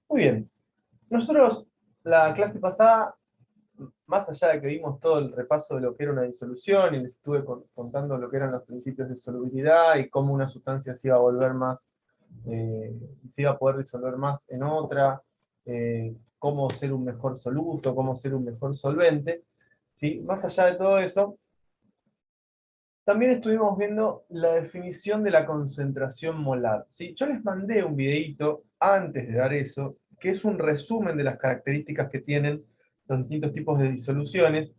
Muy bien. Nosotros, la clase pasada, más allá de que vimos todo el repaso de lo que era una disolución y les estuve contando lo que eran los principios de solubilidad y cómo una sustancia se iba a volver más, se iba a poder disolver más en otra, cómo ser un mejor soluto, cómo ser un mejor solvente, ¿sí? Más allá de todo eso, también estuvimos viendo la definición de la concentración molar, ¿sí? Yo les mandé un videíto antes de dar eso, que es un resumen de las características que tienen los distintos tipos de disoluciones.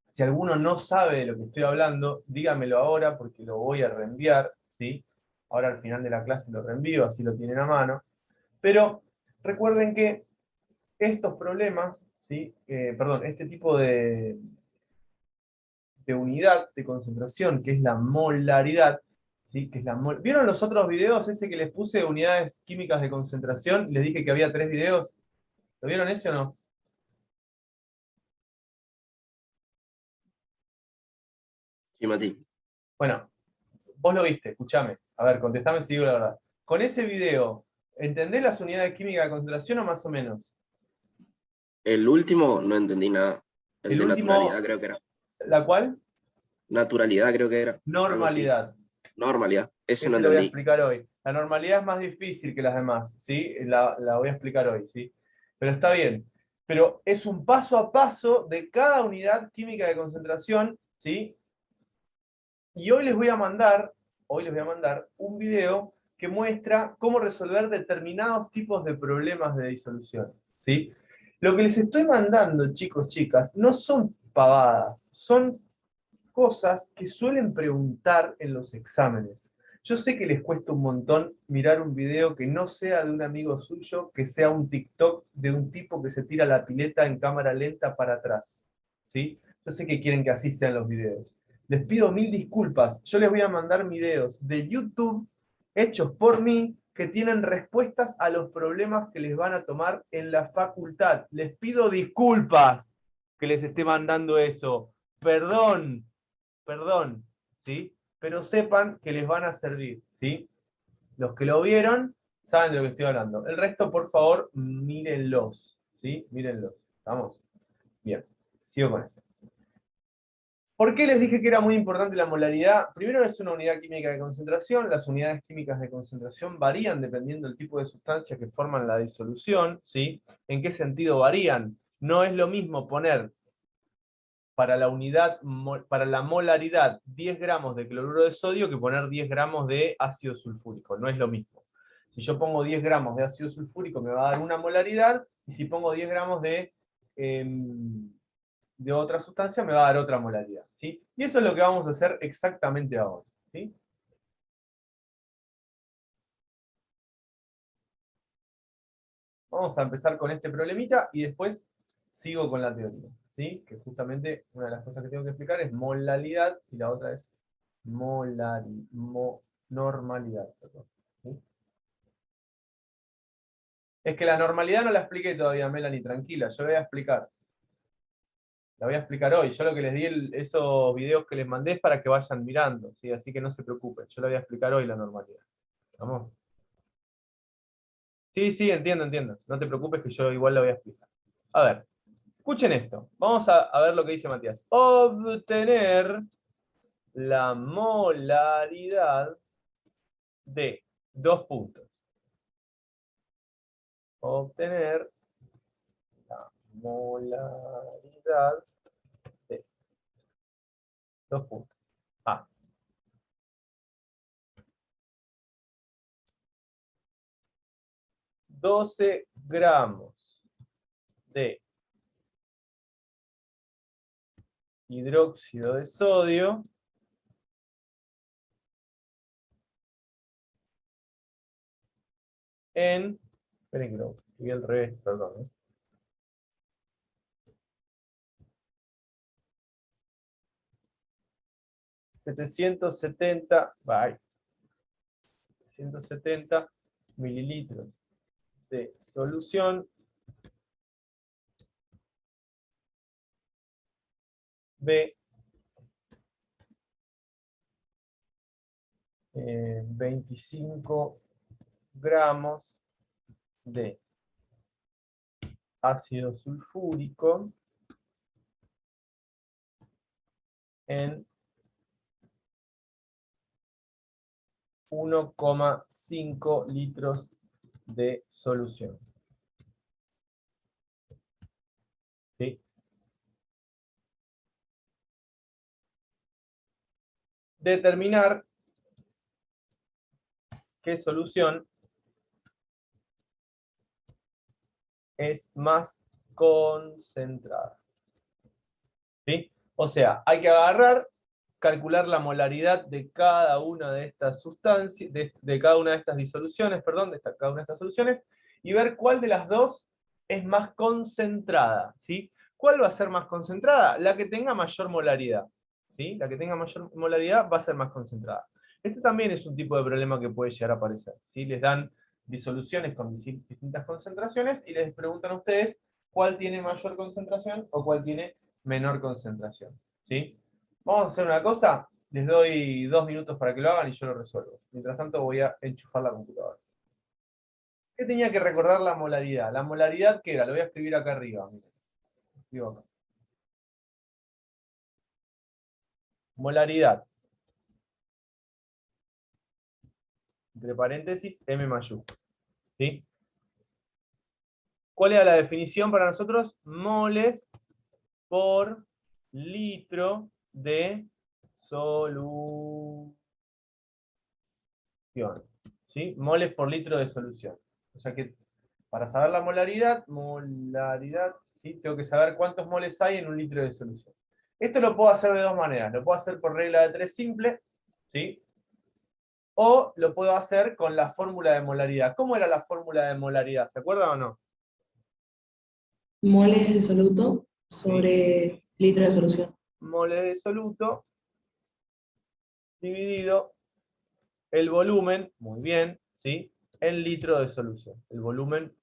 Si alguno no sabe de lo que estoy hablando, dígamelo ahora porque lo voy a reenviar, ¿sí? Ahora al final de la clase lo reenvío, así lo tienen a mano. Pero recuerden que estos problemas, ¿sí? Perdón, este tipo de unidad de concentración, que es la molaridad, ¿sí? Que es ¿Vieron los otros videos, ese que les puse de unidades químicas de concentración? Les dije que había 3 videos. ¿Lo vieron ese o no? Sí, Mati. Bueno, vos lo viste, escuchame. A ver, contestame si digo la verdad. Con ese video, ¿entendés las unidades químicas de concentración o más o menos? El último no entendí nada. El El de naturalidad último, creo que era. ¿la cual? Naturalidad creo que era. Algo así. Normalidad. Normalidad. Eso no Ese lo voy a entendí. explicar hoy. La normalidad es más difícil que las demás, ¿sí? La voy a explicar hoy, ¿sí? Pero está bien. Pero es un paso a paso de cada unidad química de concentración, ¿sí? Y hoy les voy a mandar un video que muestra cómo resolver determinados tipos de problemas de disolución, ¿sí? Lo que les estoy mandando, chicos, chicas, no son pavadas, son cosas que suelen preguntar en los exámenes. Yo sé que les cuesta un montón mirar un video que no sea de un amigo suyo, que sea un TikTok de un tipo que se tira la pileta en cámara lenta para atrás, ¿sí? Yo sé que quieren que así sean los videos. Les pido mil disculpas. Yo les voy a mandar videos de YouTube hechos por mí que tienen respuestas a los problemas que les van a tomar en la facultad. Les pido disculpas que les esté mandando eso. Perdón, perdón, ¿sí? Pero sepan que les van a servir, ¿sí? Los que lo vieron saben de lo que estoy hablando. El resto, por favor, mírenlos, ¿sí? Mírenlos. ¿Estamos? Bien, sigo con esto. ¿Por qué les dije que era muy importante la molaridad? Primero, es una unidad química de concentración. Las unidades químicas de concentración varían dependiendo del tipo de sustancia que forman la disolución, ¿sí? ¿En qué sentido varían? No es lo mismo poner para para la molaridad 10 gramos de cloruro de sodio que poner 10 gramos de ácido sulfúrico. No es lo mismo. Si yo pongo 10 gramos de ácido sulfúrico me va a dar una molaridad, y si pongo 10 gramos de otra sustancia me va a dar otra molaridad, ¿sí? Y eso es lo que vamos a hacer exactamente ahora, ¿sí? Vamos a empezar con este problemita y después sigo con la teoría, ¿sí? Que justamente una de las cosas que tengo que explicar es molaridad y la otra es normalidad. Perdón, ¿sí? Es que la normalidad no la expliqué todavía, Melanie, tranquila, yo la voy a explicar. La voy a explicar hoy. Yo lo que les di, esos videos que les mandé es para que vayan mirando, ¿sí? Así que no se preocupen, yo la voy a explicar hoy la normalidad. ¿Vamos? Sí, sí, entiendo, entiendo. No te preocupes que yo igual la voy a explicar. A ver, escuchen esto. Vamos a ver lo que dice Matías. Obtener la molaridad de dos puntos. Obtener la molaridad de dos puntos. A. 12 gramos de hidróxido de sodio en, esperen que lo escribí al revés, perdón, 770, 770 mililitros de solución de 25 gramos de ácido sulfúrico en 1,5 litros de solución. ¿Sí? Determinar qué solución es más concentrada. ¿Sí? O sea, hay que agarrar, calcular la molaridad de cada una de estas sustancias, de cada una de estas disoluciones, perdón, cada una de estas soluciones, y ver cuál de las dos es más concentrada. ¿Sí? ¿Cuál va a ser más concentrada? La que tenga mayor molaridad. ¿Sí? La que tenga mayor molaridad va a ser más concentrada. Este también es un tipo de problema que puede llegar a aparecer. ¿Sí? Les dan disoluciones con distintas concentraciones y les preguntan a ustedes cuál tiene mayor concentración o cuál tiene menor concentración. ¿Sí? Vamos a hacer una cosa, les doy 2 minutos para que lo hagan y yo lo resuelvo. Mientras tanto voy a enchufar la computadora. ¿Qué tenía que recordar la molaridad? La molaridad, ¿qué era? Lo voy a escribir acá arriba. Miren. Escribo acá. Molaridad. Entre paréntesis, M mayúscula. ¿Sí? ¿Cuál era la definición para nosotros? Moles por litro de solución. ¿Sí? Moles por litro de solución. O sea que para saber la molaridad, ¿sí? Tengo que saber cuántos moles hay en un litro de solución. Esto lo puedo hacer de dos maneras. Lo puedo hacer por regla de 3 simple, ¿sí? O lo puedo hacer con la fórmula de molaridad. ¿Cómo era la fórmula de molaridad? ¿Se acuerdan o no? Moles de soluto sobre Sí. litro de solución. Moles de soluto dividido el volumen, muy bien, ¿sí? En litro de solución. El volumen,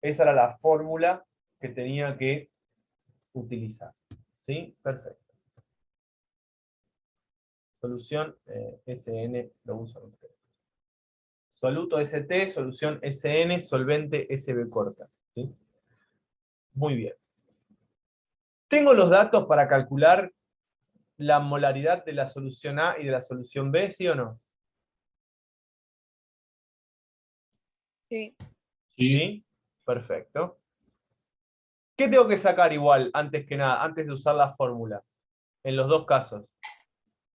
esa era la fórmula que tenía que utilizar. ¿Sí? Perfecto. Solución SN lo usan ustedes. Soluto ST, solución SN, solvente SB corta. ¿Sí? Muy bien. Tengo los datos para calcular la molaridad de la solución A y de la solución B, ¿sí o no? Sí. ¿Sí? Perfecto. ¿Qué tengo que sacar igual, antes que nada, antes de usar la fórmula? En los dos casos.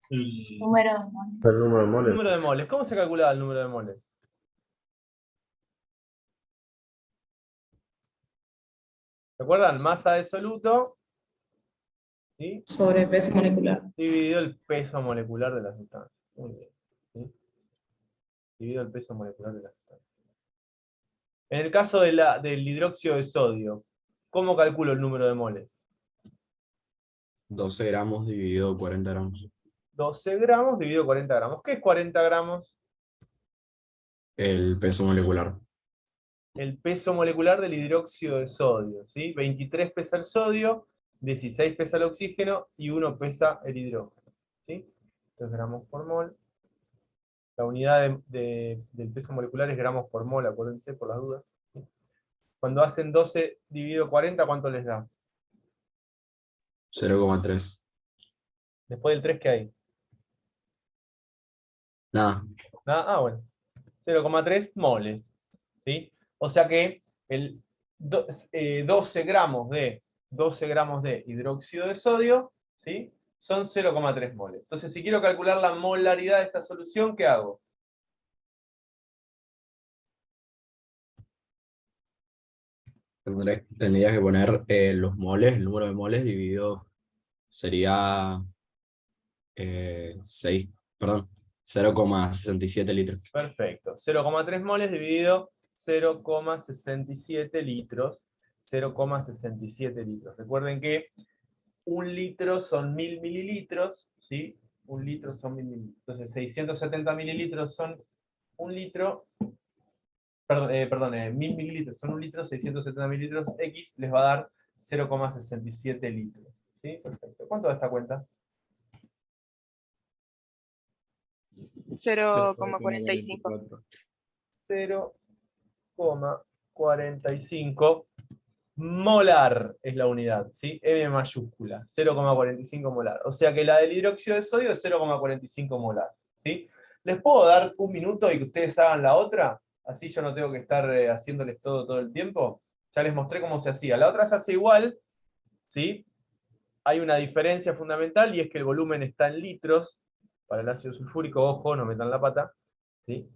Número de moles. El número de moles. Número de moles. ¿Cómo se calculaba el número de moles? ¿Se acuerdan? Masa de soluto, ¿sí? Sobre peso molecular. Dividido el peso molecular de la sustancia. Muy bien. ¿Sí? Dividido el peso molecular de la sustancia. En el caso de del hidróxido de sodio, ¿cómo calculo el número de moles? 12 gramos dividido 40 gramos. 12 gramos dividido 40 gramos. ¿Qué es 40 gramos? El peso molecular. El peso molecular del hidróxido de sodio. ¿Sí? 23 pesa el sodio, 16 pesa el oxígeno y 1 pesa el hidrógeno. ¿Sí? 3 gramos por mol. La unidad del peso molecular es gramos por mol, acuérdense por las dudas. ¿Sí? Cuando hacen 12 dividido 40, ¿cuánto les da? 0,3. Después del 3, ¿qué hay? Nada. Nada. Ah, bueno. 0,3 moles. ¿Sí? O sea que el 12 gramos de hidróxido de sodio, ¿sí? Son 0,3 moles. Entonces, si quiero calcular la molaridad de esta solución, ¿qué hago? Tendrías que poner los moles, el número de moles dividido sería 6, perdón, 0,67 litros. Perfecto. 0,3 moles dividido 0,67 litros. 0,67 litros. Recuerden que un litro son 1000 mililitros, ¿sí? Un litro son 1000 mililitros. Entonces, 670 mililitros son un litro. Perdón, 1000 mililitros son un litro, 670 mililitros X les va a dar 0,67 litros. ¿Sí? Perfecto. ¿Cuánto da esta cuenta? 0,45. 0,45 0,45 molar es la unidad, ¿sí? M mayúscula, 0,45 molar. O sea que la del hidróxido de sodio es 0,45 molar, ¿sí? ¿Les puedo dar un minuto y que ustedes hagan la otra? Así yo no tengo que estar haciéndoles todo el tiempo. Ya les mostré cómo se hacía. La otra se hace igual, ¿sí? Hay una diferencia fundamental y es que el volumen está en litros. Para el ácido sulfúrico, ojo, no metan la pata, ¿sí?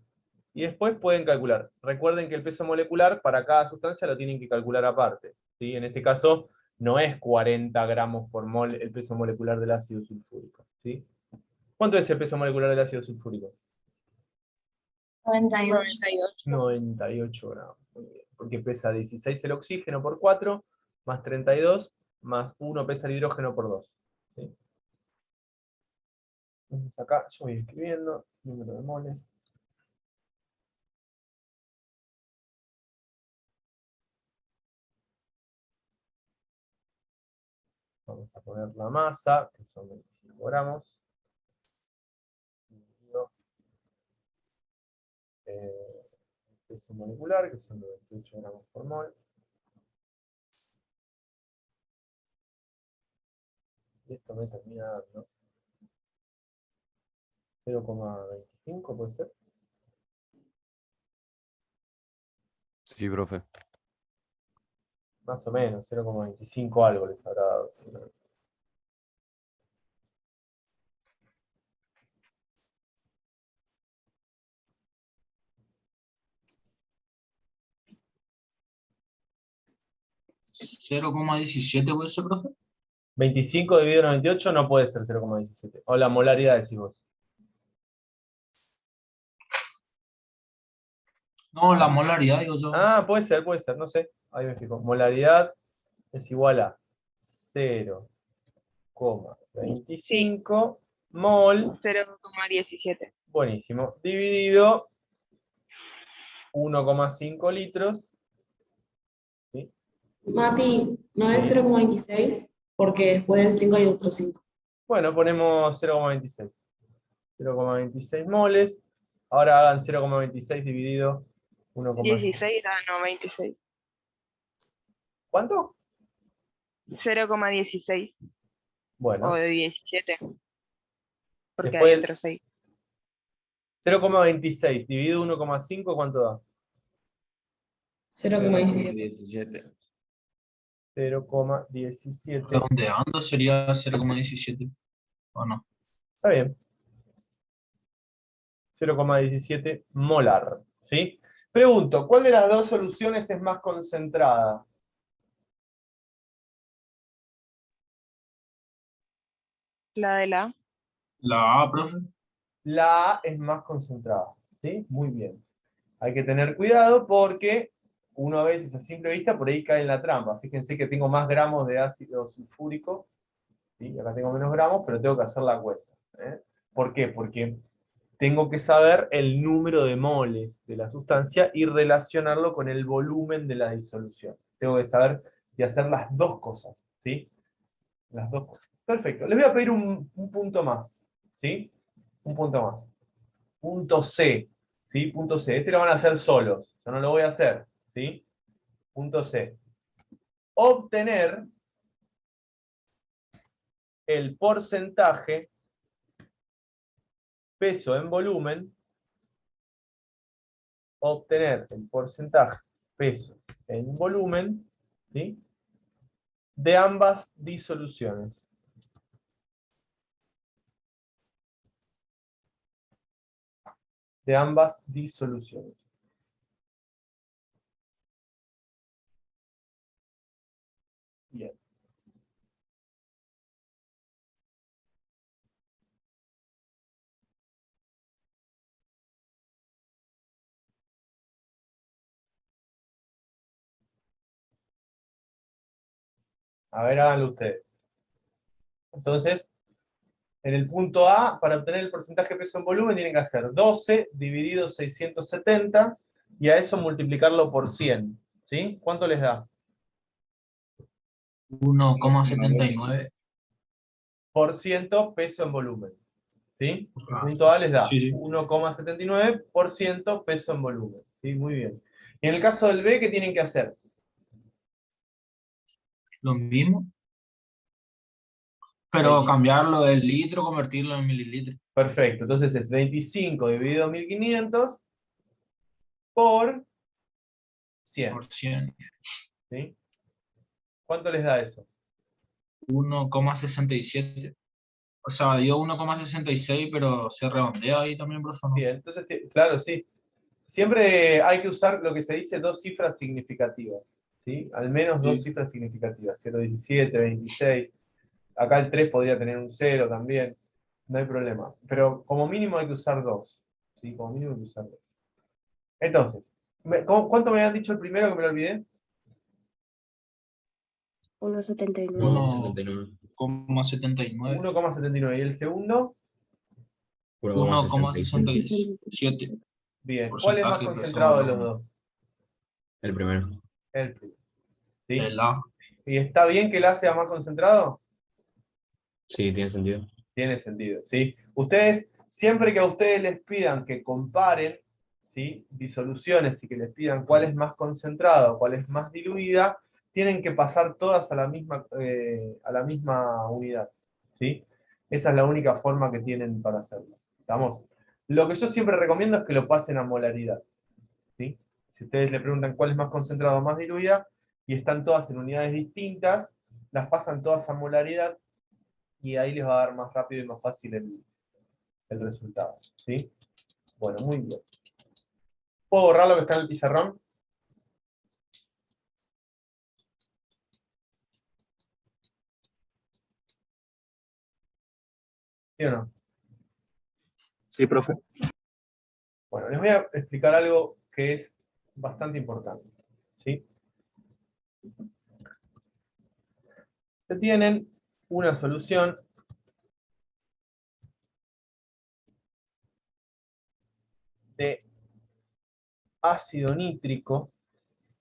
Y después pueden calcular. Recuerden que el peso molecular para cada sustancia lo tienen que calcular aparte, ¿sí? En este caso no es 40 gramos por mol el peso molecular del ácido sulfúrico, ¿sí? ¿Cuánto es el peso molecular del ácido sulfúrico? 98. 98 gramos. Muy bien. Porque pesa 16 el oxígeno por 4, más 32, más 1 pesa el hidrógeno por 2. ¿Sí? Entonces acá yo voy escribiendo número de moles. Vamos a poner la masa, que son 25 gramos. El peso molecular, que son 98 gramos por mol. Y esto me termina dando 0,25, ¿puede ser? Sí, profe. Más o menos, 0,25 algo les habrá dado. ¿Sí? 0,17 puede ser, profe. 25 dividido en 98 no puede ser 0,17. O la molaridad, decís vos. No, la molaridad, digo yo. Ah, puede ser, no sé. Ahí me fijo. Molaridad es igual a 0,25 mol. 0,17. Buenísimo. Dividido 1,5 litros. ¿Sí? Mati, ¿no es 0,26? Porque después del 5 hay otro 5. Bueno, ponemos 0,26. 0,26 moles. Ahora hagan 0,26 dividido 1,5. 16, no, 26. ¿Cuánto? 0,16 Bueno. o de 17. Porque Después, hay otro 6. 0,26 dividido 1,5, ¿cuánto da? 0,17. 0,17. Redondeando sería 0,17. ¿O no? Está bien. 0,17 molar. ¿Sí? Pregunto, ¿cuál de las dos soluciones es más concentrada? La de la. La A, profe. La A es más concentrada. ¿Sí? Muy bien. Hay que tener cuidado porque uno a veces a simple vista por ahí cae en la trampa. Fíjense que tengo más gramos de ácido sulfúrico. ¿Sí? Acá tengo menos gramos, pero tengo que hacer la cuenta. ¿Por qué? Porque tengo que saber el número de moles de la sustancia y relacionarlo con el volumen de la disolución. Tengo que saber y hacer las dos cosas, ¿sí? Las dos cosas. Perfecto. Les voy a pedir un punto más, ¿sí? Un punto más. Punto C, ¿sí? Punto C. Este lo van a hacer solos. Yo no lo voy a hacer, ¿sí? Punto C. Obtener el porcentaje peso en volumen, obtener el porcentaje peso en volumen, ¿sí? De ambas disoluciones. De ambas disoluciones. Bien. A ver, háganlo ustedes. Entonces, en el punto A, para obtener el porcentaje de peso en volumen, tienen que hacer 12 dividido 670 y a eso multiplicarlo por 100. ¿Sí? ¿Cuánto les da? 1,79. Por ciento peso en volumen. ¿Sí? El punto A les da Sí, sí. 1,79% peso en volumen. ¿sí? Muy bien. Y en el caso del B, ¿qué tienen que hacer? Lo mismo, pero 20. cambiarlo del litro, convertirlo en mililitros. Perfecto, entonces es 25 dividido 1500 por 100, Por 100. ¿sí? ¿Cuánto les da eso? 1,67. O sea, dio 1,66, pero se redondea ahí también, profesor, ¿no? Bien, entonces, claro, sí. Siempre hay que usar lo que se dice dos cifras significativas, ¿sí? Al menos dos Sí. cifras significativas, 0,17, 26. Acá el 3 podría tener un 0 también, no hay problema. Pero como mínimo hay que usar dos, ¿sí? Como mínimo hay que usar dos. Entonces, ¿cuánto me habían dicho el primero que me lo olvidé? 1,79. 1,79. 1,79. 1,79. ¿Y el segundo? 1,67. 1,67. Bien. ¿Cuál es más Porcentaje de peso en concentrado de los volumen. dos? El primero. El primero, ¿sí? El A. ¿Y está bien que el A sea más concentrado? Sí, tiene sentido. Tiene sentido, ¿sí? Ustedes, siempre que a ustedes les pidan que comparen, ¿sí? Disoluciones y que les pidan cuál es más concentrado, cuál es más diluida, tienen que pasar todas a la misma unidad, ¿sí? Esa es la única forma que tienen para hacerlo. ¿Estamos? Lo que yo siempre recomiendo es que lo pasen a molaridad, ¿sí? Si ustedes le preguntan cuál es más concentrado o más diluida, y están todas en unidades distintas, las pasan todas a molaridad, y ahí les va a dar más rápido y más fácil el resultado, ¿sí? Bueno, muy bien. ¿Puedo borrar lo que está en el pizarrón? ¿Sí o no? Sí, profe. Bueno, les voy a explicar algo que es bastante importante, ¿sí? Se tienen una solución de ácido nítrico,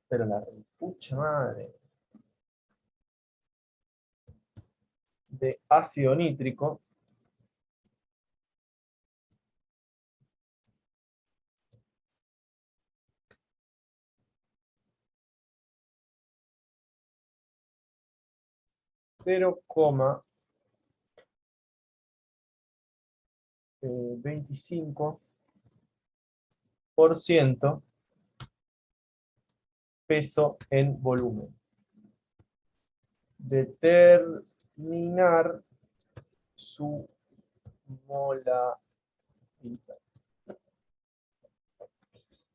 pero la pucha madre, de ácido nítrico, cero coma 25% peso en volumen. Determinar su molaridad.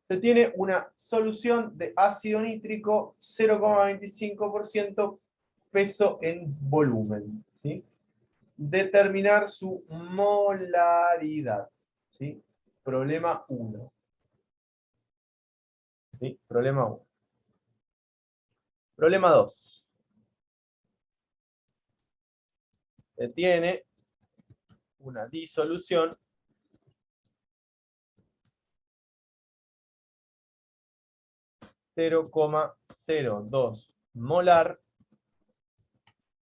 Se tiene una solución de ácido nítrico 0,25% peso en volumen, ¿sí? Determinar su molaridad, ¿sí? Problema 1. ¿Sí? Problema 1. Problema 2. Se tiene una disolución (0,02 molar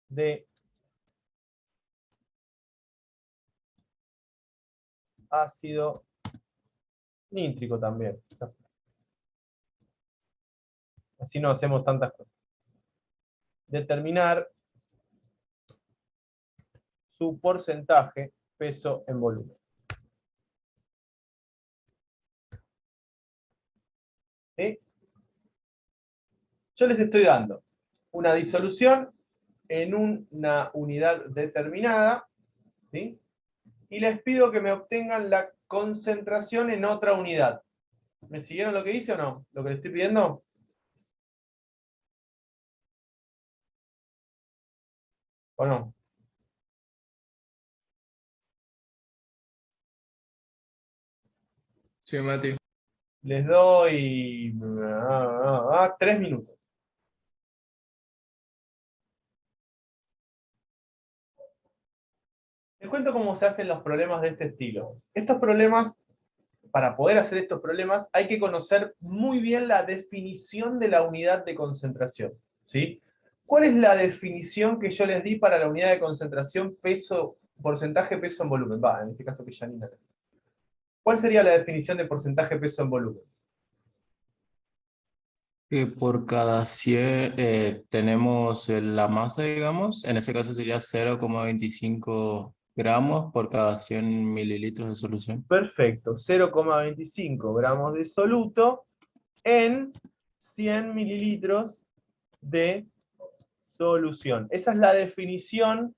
de ácido nítrico también. Así no hacemos tantas cosas. Determinar su porcentaje peso en volumen. ¿Sí? Yo les estoy dando una disolución en una unidad determinada, ¿sí? Y les pido que me obtengan la concentración en otra unidad. ¿Me siguieron lo que hice o no? ¿Lo que les estoy pidiendo? ¿O no? Sí, Mati. Les doy 3 minutos. Les cuento cómo se hacen los problemas de este estilo. Estos problemas, para poder hacer estos problemas, hay que conocer muy bien la definición de la unidad de concentración, ¿sí? ¿Cuál es la definición que yo les di para la unidad de concentración peso, porcentaje peso en volumen? Va, en este caso que Janina. ¿Cuál sería la definición de porcentaje peso en volumen? Que por cada 100 tenemos la masa, digamos, en ese caso sería 0,25 gramos por cada 100 mililitros de solución. Perfecto, 0,25 gramos de soluto en 100 mililitros de solución. Esa es la definición,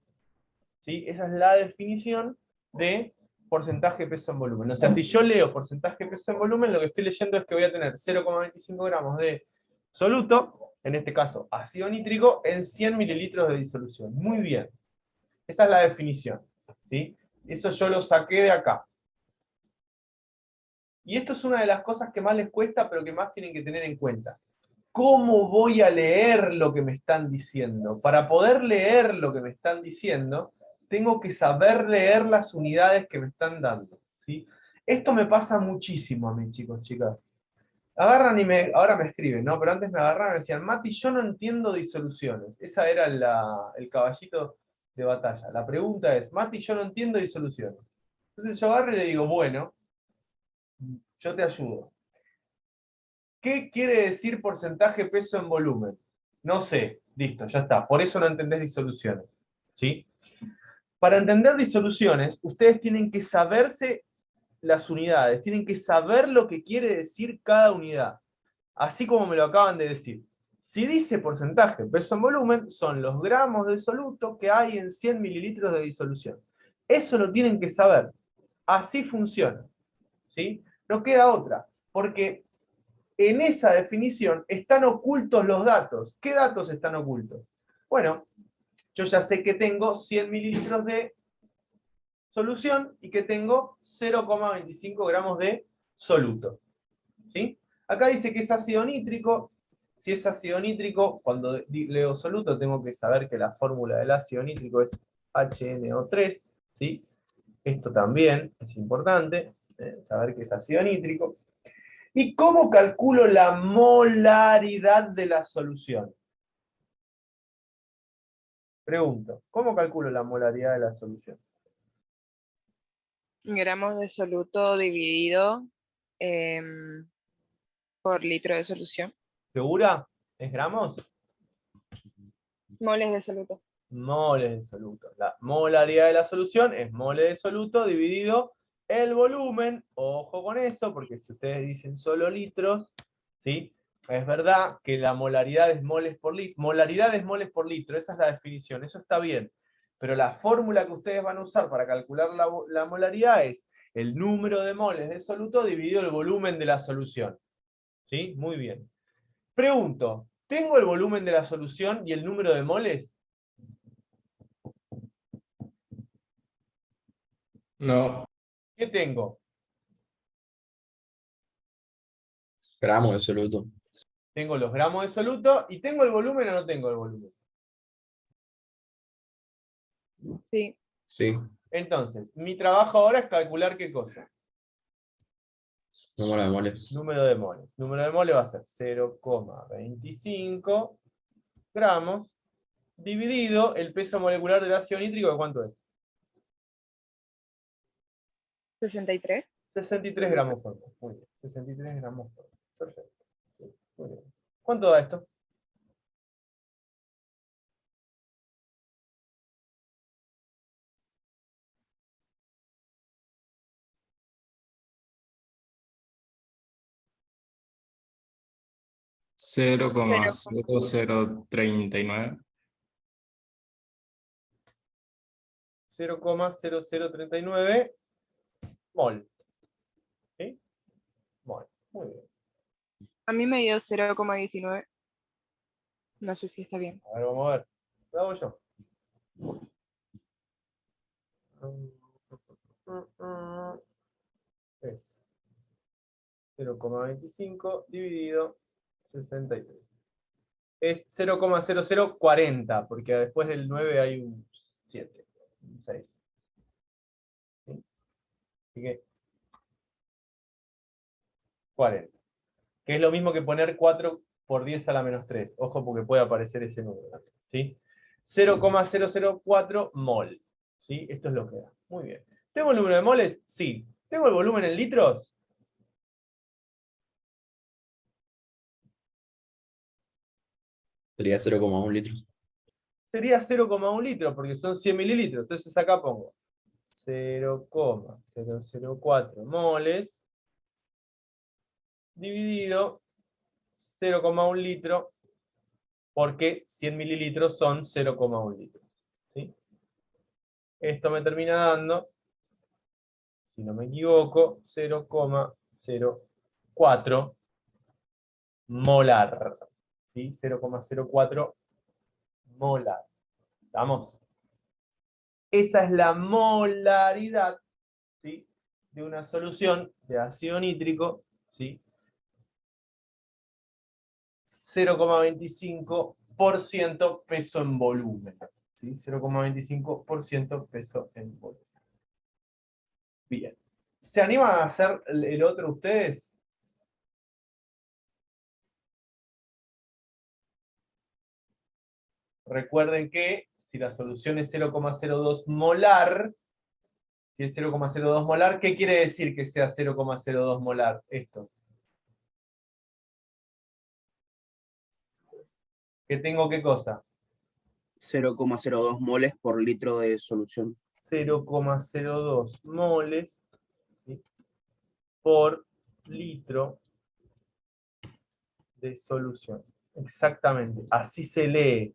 ¿sí? Esa es la definición de porcentaje peso en volumen. O sea, si yo leo porcentaje peso en volumen, lo que estoy leyendo es que voy a tener 0,25 gramos de soluto, en este caso ácido nítrico, en 100 mililitros de disolución. Muy bien. Esa es la definición, ¿sí? Eso yo lo saqué de acá. Y esto es una de las cosas que más les cuesta, pero que más tienen que tener en cuenta. ¿Cómo voy a leer lo que me están diciendo? Para poder leer lo que me están diciendo, tengo que saber leer las unidades que me están dando, ¿sí? Esto me pasa muchísimo a mí, chicos, chicas. Agarran y ahora me escriben, ¿no? Pero antes me agarraron y me decían, Mati, yo no entiendo disoluciones. Esa era el caballito de batalla. La pregunta es, Mati, yo no entiendo disoluciones. Entonces yo agarro y le digo, bueno, yo te ayudo. ¿Qué quiere decir porcentaje peso en volumen? No sé, listo, ya está. Por eso no entendés disoluciones, ¿sí? Para entender disoluciones, ustedes tienen que saberse las unidades, tienen que saber lo que quiere decir cada unidad, así como me lo acaban de decir. Si dice porcentaje peso en volumen, son los gramos de soluto que hay en 100 mililitros de disolución. Eso lo tienen que saber. Así funciona, ¿sí? No queda otra, porque en esa definición están ocultos los datos. ¿Qué datos están ocultos? Bueno, yo ya sé que tengo 100 mililitros de solución y que tengo 0,25 gramos de soluto, ¿sí? Acá dice que es ácido nítrico. Si es ácido nítrico, cuando leo soluto tengo que saber que la fórmula del ácido nítrico es HNO3, ¿sí? Esto también es importante, saber que es ácido nítrico. ¿Y cómo calculo la molaridad de la solución? Pregunto, ¿cómo calculo la molaridad de la solución? Gramos de soluto dividido por litro de solución. ¿Segura? ¿Es gramos? Moles de soluto. Moles de soluto. La molaridad de la solución es mole de soluto dividido el volumen. Ojo con eso, porque si ustedes dicen solo litros, ¿sí? Es verdad que la molaridad es moles por litro. Molaridad es moles por litro, esa es la definición, eso está bien. Pero la fórmula que ustedes van a usar para calcular la molaridad es el número de moles de soluto dividido el volumen de la solución. ¿Sí? Muy bien. Pregunto, ¿tengo el volumen de la solución y el número de moles? No, ¿Qué tengo? Gramos de soluto. Tengo los gramos de soluto y ¿tengo el volumen o no tengo el volumen? Sí. Sí. Entonces, mi trabajo ahora es calcular qué cosa. Número de moles. Número de moles. Número de moles va a ser 0,25 gramos dividido el peso molecular del ácido nítrico, ¿de cuánto es? 63. 63 gramos por mol. Muy bien. 63 gramos por mol. Perfecto. Muy bien. ¿Cuánto da esto? cero coma cero cero treinta y nueve. 0,0039 mol. ¿Sí? Mol. Muy bien. A mí me dio 0,19. No sé si está bien. A ver, vamos a ver. Lo hago yo. Es 0,25 dividido 63. Es 0,0040, porque después del 9 hay un 7, un 6. ¿Sí? Así que 40. Que es lo mismo que poner 4 por 10 a la menos 3. Ojo porque puede aparecer ese número. ¿Sí? 0,004 mol. ¿Sí? Esto es lo que da. Muy bien. ¿Tengo el número de moles? Sí. ¿Tengo el volumen en litros? Sería 0,1 litros. Sería 0,1 litro, porque son 100 mililitros. Entonces acá pongo 0,004 moles dividido 0,1 litro, porque 100 mililitros son 0,1 litro. ¿Sí? Esto me termina dando, si no me equivoco, 0,04 molar. ¿Sí? 0,04 molar. ¿Estamos? Esa es la molaridad, ¿sí?, de una solución de ácido nítrico, ¿sí? 0,25% peso en volumen. ¿Sí? 0,25% peso en volumen. Bien. ¿Se animan a hacer el otro ustedes? Recuerden que si la solución es 0,02 molar, si es 0,02 molar, ¿qué quiere decir que sea 0,02 molar esto? ¿Que tengo qué cosa? 0,02 moles por litro de solución. 0,02 moles, ¿sí?, por litro de solución. Exactamente, así se lee.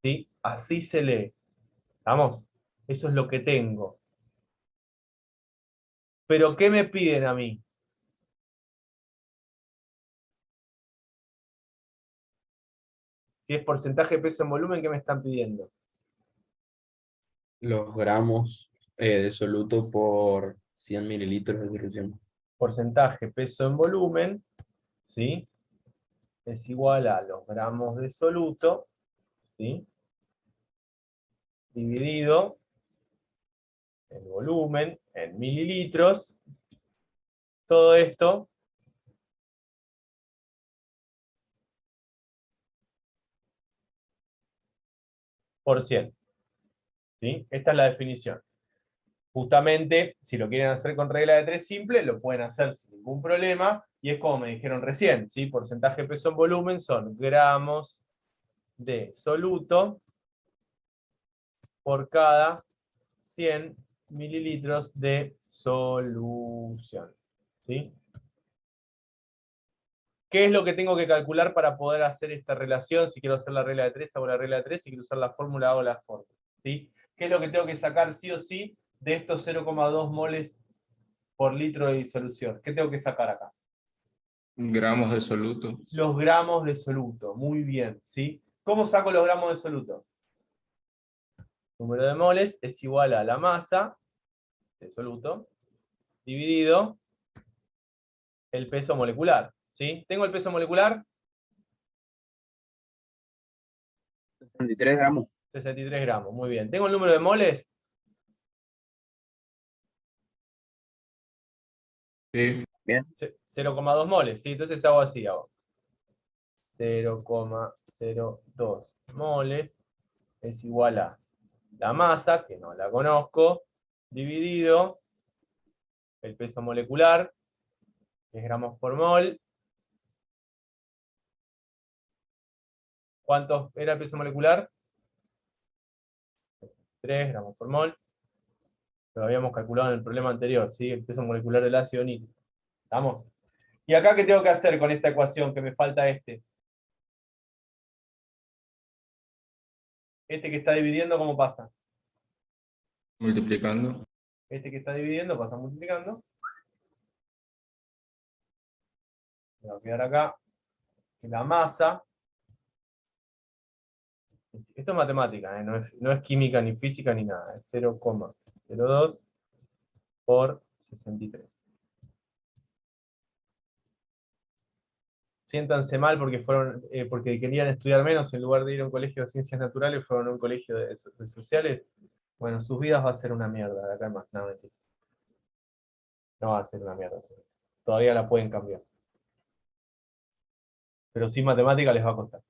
¿Sí? Así se lee. ¿Estamos? Eso es lo que tengo. ¿Pero qué me piden a mí? Si es porcentaje de peso en volumen, ¿qué me están pidiendo? Los gramos de soluto por 100 mililitros de solución. Porcentaje peso en volumen, ¿sí?, es igual a los gramos de soluto, ¿sí?, dividido el volumen en mililitros. Todo esto por 100. ¿Sí? Esta es la definición. Justamente, si lo quieren hacer con regla de 3 simple, lo pueden hacer sin ningún problema, y es como me dijeron recién, ¿sí? Porcentaje peso en volumen son gramos de soluto por cada 100 mililitros de solución. ¿Sí? ¿Qué es lo que tengo que calcular para poder hacer esta relación? Si quiero hacer la regla de 3, hago la regla de 3, si quiero usar la fórmula, hago la fórmula. ¿Sí? ¿Qué es lo que tengo que sacar sí o sí de estos 0,2 moles por litro de disolución? ¿Qué tengo que sacar acá? Gramos de soluto. Los gramos de soluto. Muy bien. ¿Sí? ¿Cómo saco los gramos de soluto? Número de moles es igual a la masa de soluto dividido el peso molecular. ¿Sí? ¿Tengo el peso molecular? 63 gramos. 63 gramos. Muy bien. ¿Tengo el número de moles? Sí. 0,2 moles. ¿Sí? Entonces hago así. Hago 0,02 moles es igual a la masa, que no la conozco, dividido el peso molecular, que es gramos por mol. ¿Cuánto era el peso molecular? 3 gramos por mol. Lo habíamos calculado en el problema anterior, ¿sí? El peso molecular del ácido nítrico. ¿Estamos? ¿Y acá qué tengo que hacer con esta ecuación? Que me falta este. Este que está dividiendo, ¿cómo pasa? Multiplicando. Este que está dividiendo pasa multiplicando. Me va a quedar acá que la masa. Esto es matemática, ¿eh? No es química ni física ni nada. Es 0,02 por 63. Siéntanse mal porque querían estudiar menos, en lugar de ir a un colegio de ciencias naturales, fueron a un colegio de sociales. Bueno, sus vidas va a ser una mierda de acá en más. No, mentira. No va a ser una mierda. Todavía la pueden cambiar. Pero sin matemática les va a costar.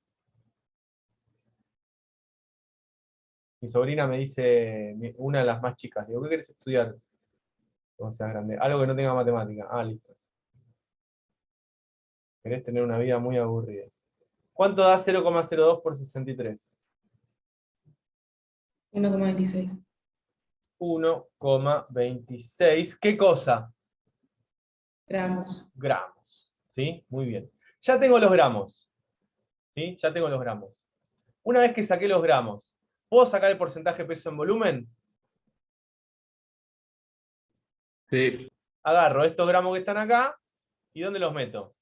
Mi sobrina me dice, una de las más chicas, digo, ¿qué querés estudiar cuando seas grande? Algo que no tenga matemática. Ah, listo. Querés tener una vida muy aburrida. ¿Cuánto da 0,02 por 63? 1,26. 1,26. ¿Qué cosa? Gramos. Gramos. ¿Sí? Muy bien. Ya tengo los gramos. ¿Sí? Ya tengo los gramos. Una vez que saqué los gramos, ¿puedo sacar el porcentaje peso en volumen? Sí. Agarro estos gramos que están acá, ¿y dónde los meto?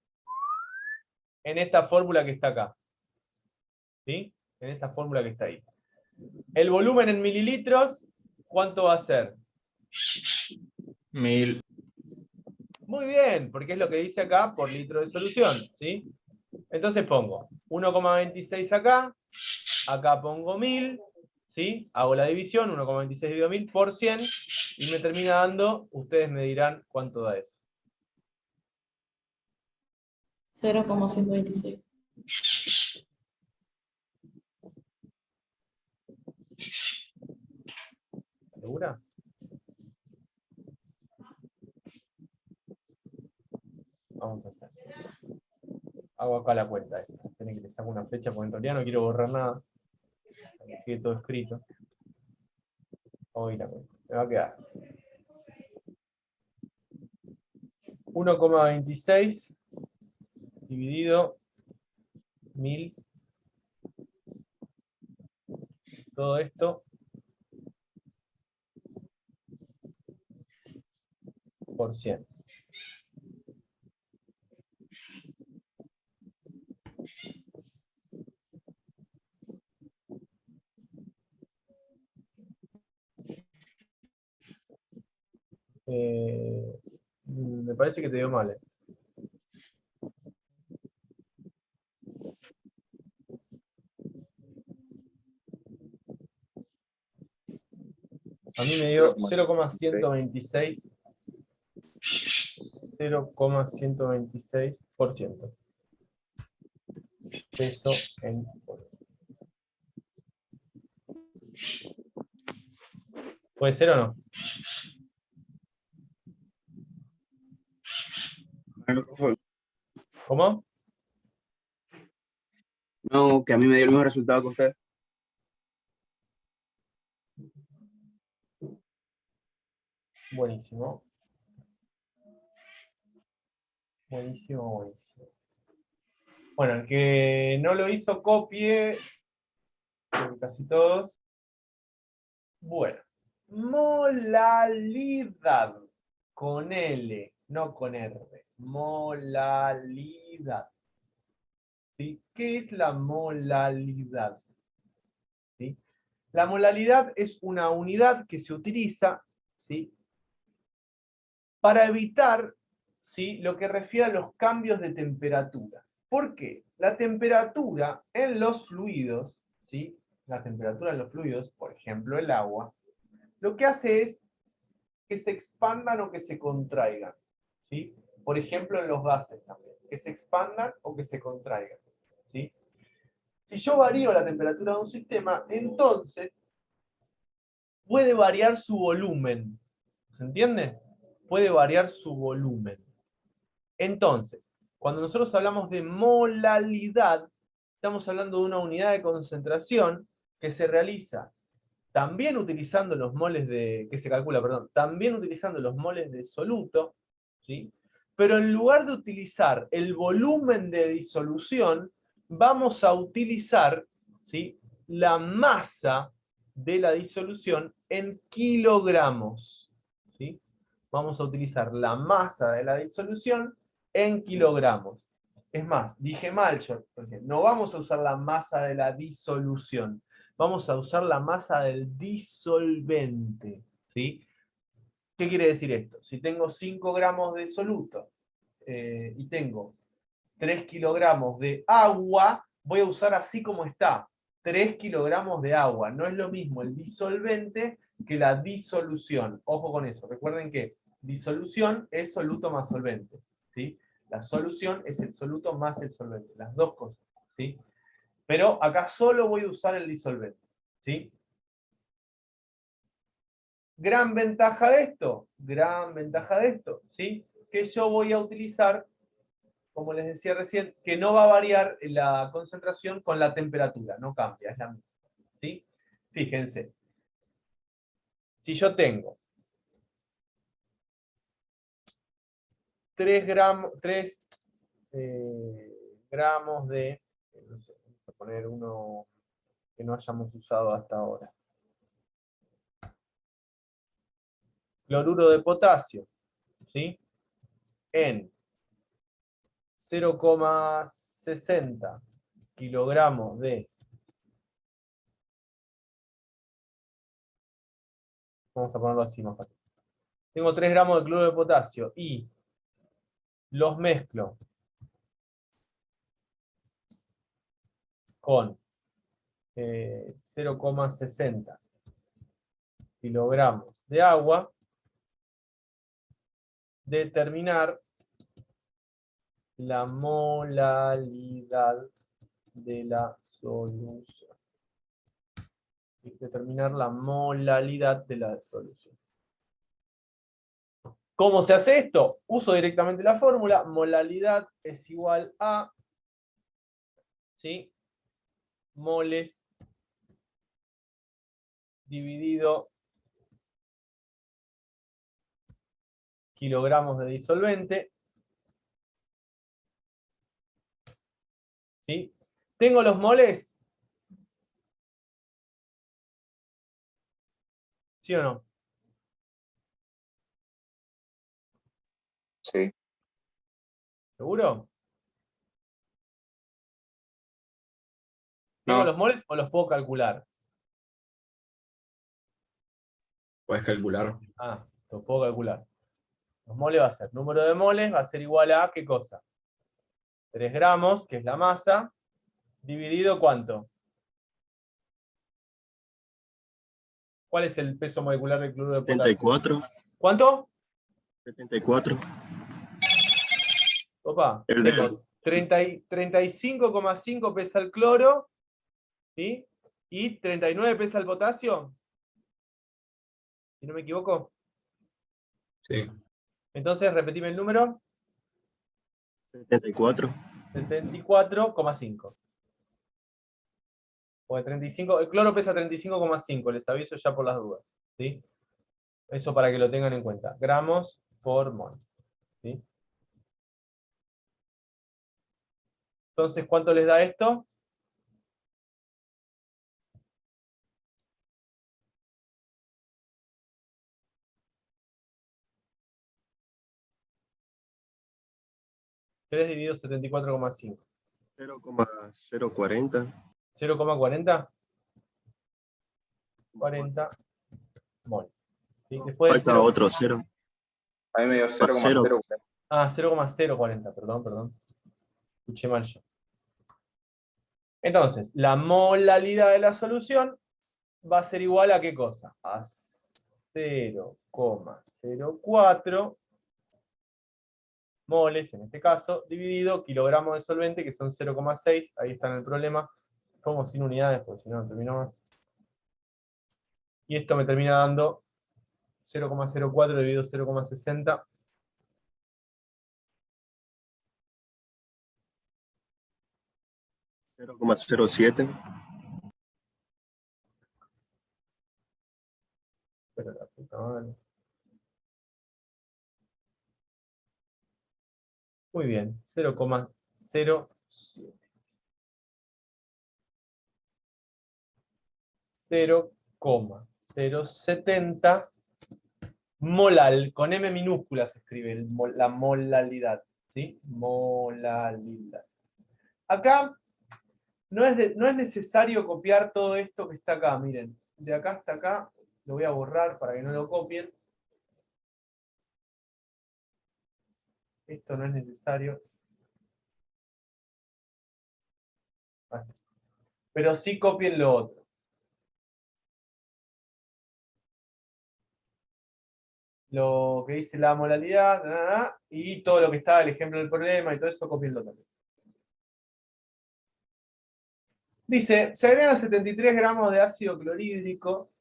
En esta fórmula que está acá. ¿Sí? En esta fórmula que está ahí. El volumen en mililitros, ¿cuánto va a ser? 1000. Muy bien, porque es lo que dice acá por litro de solución, ¿sí? Entonces pongo 1,26 acá, acá pongo 1000, ¿sí? Hago la división, 1,26 dividido 1000 por 100, y me termina dando, ustedes me dirán cuánto da eso. 0,126. ¿Segura? Vamos a hacer. Hago acá la cuenta esta. Tienen que le saco una flecha porque en realidad no quiero borrar nada. Que quede todo escrito. Hoy la cuenta. Me va a quedar 1,26 dividido 1000. Todo esto por 100. Me parece que te dio mal. A mí me dio 0,126. 0,126%. Peso en volumen. ¿Puede ser o no? ¿Cómo? No, que a mí me dio el mismo resultado que usted. Buenísimo. Buenísimo, buenísimo. Bueno, el que no lo hizo, copie. Casi todos. Bueno. Molalidad. Con L, no con R. Molalidad. ¿Sí? ¿Qué es la molalidad? ¿Sí? La molalidad es una unidad que se utiliza, ¿sí?, para evitar, ¿sí?, lo que refiere a los cambios de temperatura. ¿Por qué? La temperatura en los fluidos, ¿sí?, la temperatura en los fluidos, por ejemplo el agua, lo que hace es que se expandan o que se contraigan, ¿sí? Por ejemplo en los gases también, que se expandan o que se contraigan, ¿sí? Si yo varío la temperatura de un sistema, entonces puede variar su volumen. ¿Se entiende? Puede variar su volumen. Entonces, cuando nosotros hablamos de molalidad, estamos hablando de una unidad de concentración que se realiza también utilizando los moles de, que se calcula, perdón, también utilizando los moles de soluto, ¿sí? Pero en lugar de utilizar el volumen de disolución, vamos a utilizar, ¿sí?, la masa de la disolución en kilogramos, ¿sí? Vamos a utilizar la masa de la disolución en kilogramos. Es más, dije mal yo, no vamos a usar la masa de la disolución, vamos a usar la masa del disolvente, ¿sí? ¿Qué quiere decir esto? Si tengo 5 gramos de soluto y tengo 3 kilogramos de agua, voy a usar así como está, 3 kilogramos de agua. No es lo mismo el disolvente que la disolución. Ojo con eso. Recuerden que disolución es soluto más solvente, ¿sí? La solución es el soluto más el solvente. Las dos cosas, ¿sí? Pero acá solo voy a usar el disolvente, ¿sí? Gran ventaja de esto, ¿sí?, que yo voy a utilizar como les decía recién, que no va a variar la concentración con la temperatura, no cambia, es la misma. ¿Sí? Fíjense, si yo tengo 3 gramos de, no sé, vamos a poner uno que no hayamos usado hasta ahora. Cloruro de potasio, ¿sí? En 0,60 kilogramos de, vamos a ponerlo así más fácil. Tengo 3 gramos de cloruro de potasio y los mezclo con 0,60 kilogramos de agua, determinar la molalidad de la solución. Determinar la molalidad de la solución. ¿Cómo se hace esto? Uso directamente la fórmula. Molalidad es igual a, ¿sí?, moles dividido kilogramos de disolvente. ¿Sí? ¿Tengo los moles? ¿Sí o no? Sí. ¿Seguro? ¿Tengo No. los moles o los puedo calcular? Puedes calcular. Ah, los puedo calcular. Los moles va a ser, número de moles va a ser igual a, ¿qué cosa? 3 gramos, que es la masa, dividido ¿cuánto? ¿Cuál es el peso molecular del cloruro de potasio? 74. ¿Cuánto? 74. Opa, El de- tengo 35,5 pesa el cloro, ¿sí? Y 39 pesa el potasio. Si no me equivoco. Sí. Entonces, repetime el número. 74. 74,5. Porque 35, el cloro pesa 35,5, les aviso ya por las dudas. ¿Sí? Eso para que lo tengan en cuenta. Gramos por mol. ¿Sí? Entonces, ¿cuánto les da esto? ¿3 dividido 74,5? 0,040. 0,40. 40 mol. ¿Sí? Después del Falta 0, otro 0. A mí me dio Cero. 0,0. 0,040, perdón. Escuché mal yo. Entonces, la molalidad de la solución va a ser igual a ¿qué cosa? A 0,04 moles, en este caso, dividido kilogramos de solvente, que son 0,6. Ahí está en el problema. Pongo sin unidades, porque si no, no termino más. Y esto me termina dando 0,04 dividido 0,60. .07. Pero la puta madre. Muy bien, 0,07. 0,070 molal, con M minúscula se escribe la molalidad, ¿sí? Molalidad. Acá no es necesario copiar todo esto que está acá, miren. De acá hasta acá, lo voy a borrar para que no lo copien. Esto no es necesario. Pero sí copien lo otro. Lo que dice la molalidad, y todo lo que está, el ejemplo del problema y todo eso, copienlo también. Dice, se agregan 73 gramos de ácido clorhídrico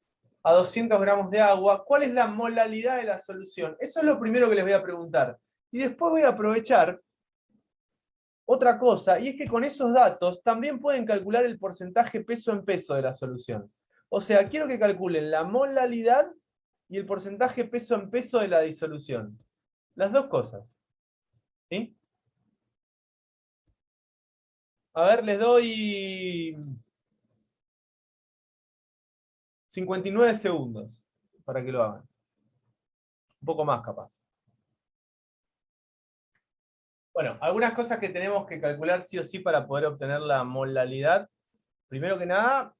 a 200 gramos de agua. ¿Cuál es la molalidad de la solución? Eso es lo primero que les voy a preguntar. Y después voy a aprovechar otra cosa, y es que con esos datos también pueden calcular el porcentaje peso en peso de la solución. O sea, quiero que calculen la molalidad y el porcentaje peso en peso de la disolución. Las dos cosas. ¿Sí? A ver, les doy 59 segundos para que lo hagan. Un poco más capaz. Bueno, algunas cosas que tenemos que calcular sí o sí para poder obtener la molalidad. Primero que nada,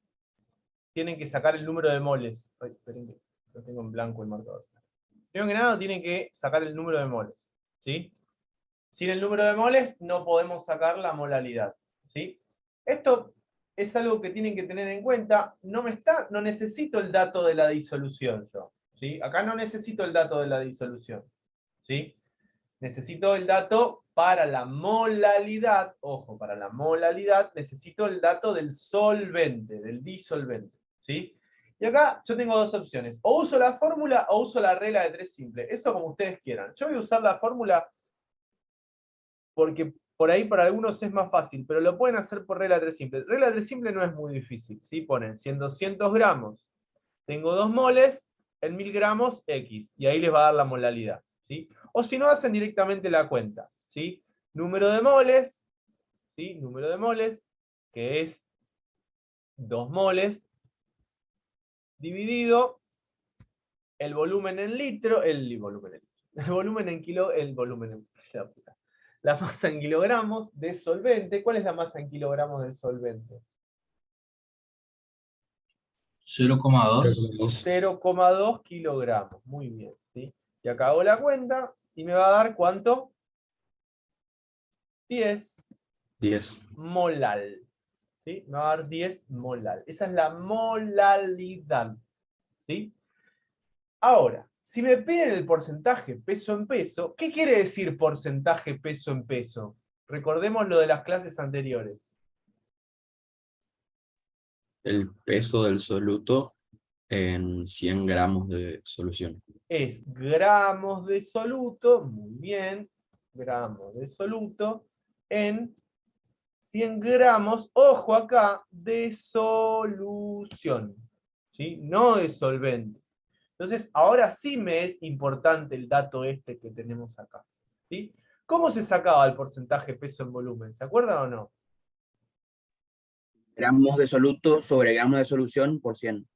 tienen que sacar el número de moles. Ay, esperen que lo tengo en blanco el marcador. Primero que nada, tienen que sacar el número de moles. ¿Sí? Sin el número de moles no podemos sacar la molalidad. ¿Sí? Esto es algo que tienen que tener en cuenta. No necesito el dato de la disolución yo. ¿Sí? Acá no necesito el dato de la disolución. ¿Sí? Necesito el dato para la molalidad. Ojo, para la molalidad necesito el dato del solvente, del disolvente. ¿Sí? Y acá yo tengo dos opciones. O uso la fórmula o uso la regla de 3 simple. Eso como ustedes quieran. Yo voy a usar la fórmula porque por ahí para algunos es más fácil, pero lo pueden hacer por regla de 3 simple. Regla de 3 simple no es muy difícil. ¿Sí? Ponen 100, 200 gramos. Tengo 2 moles en 1000 gramos X. Y ahí les va a dar la molalidad. ¿Sí? O si no, hacen directamente la cuenta. ¿Sí? Número de moles. ¿Sí? Número de moles, que es 2 moles, dividido el volumen en litro, el volumen en kilo, la masa en kilogramos de solvente. ¿Cuál es la masa en kilogramos del solvente? 0,2. 0,2 kilogramos. Muy bien. ¿Sí? Y acá hago la cuenta y me va a dar ¿cuánto? 10 molal. ¿Sí? Me va a dar 10 molal. Esa es la molalidad. ¿Sí? Ahora, si me piden el porcentaje peso en peso, ¿qué quiere decir porcentaje peso en peso? Recordemos lo de las clases anteriores. El peso del soluto en 100 gramos de solución. Es gramos de soluto, muy bien, gramos de soluto, en 100 gramos, ojo acá, de solución, ¿sí? No de solvente. Entonces, ahora sí me es importante el dato este que tenemos acá, ¿sí? ¿Cómo se sacaba el porcentaje peso en volumen? ¿Se acuerdan o no? Gramos de soluto sobre gramos de solución por 100.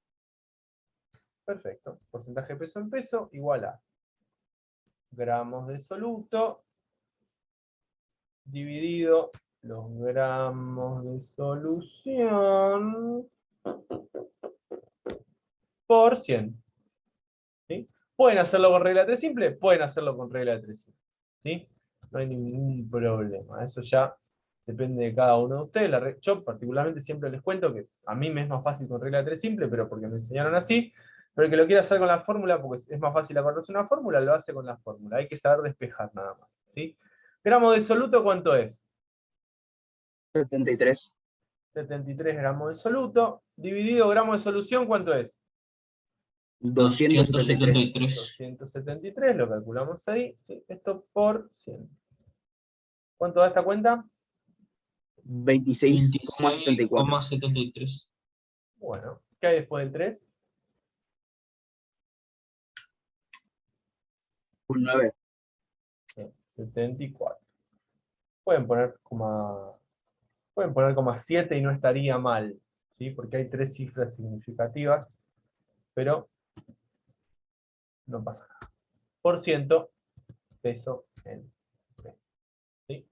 Perfecto. Porcentaje peso en peso igual a gramos de soluto dividido los gramos de solución por 100. ¿Sí? ¿Pueden hacerlo con regla de 3 simple? Pueden hacerlo con regla de 3 simple. ¿Sí? No hay ningún problema. Eso ya depende de cada uno de ustedes. Yo particularmente siempre les cuento que a mí me es más fácil con regla de 3 simple, pero porque me enseñaron así. Pero el que lo quiera hacer con la fórmula, porque es más fácil acordarse una fórmula, lo hace con la fórmula. Hay que saber despejar nada más. ¿Sí? Gramo de soluto, ¿cuánto es? 73. 73 gramos de soluto. Dividido gramos de solución, ¿cuánto es? 273. 273, lo calculamos ahí. ¿Sí? Esto por 100. ¿Cuánto da esta cuenta? 26,74. 26,73. Bueno, ¿qué hay después del 3? Un 9. 74. Pueden poner como 7 y no estaría mal, ¿sí? Porque hay 3 cifras significativas, pero no pasa nada. Por ciento, peso en peso. ¿Sí?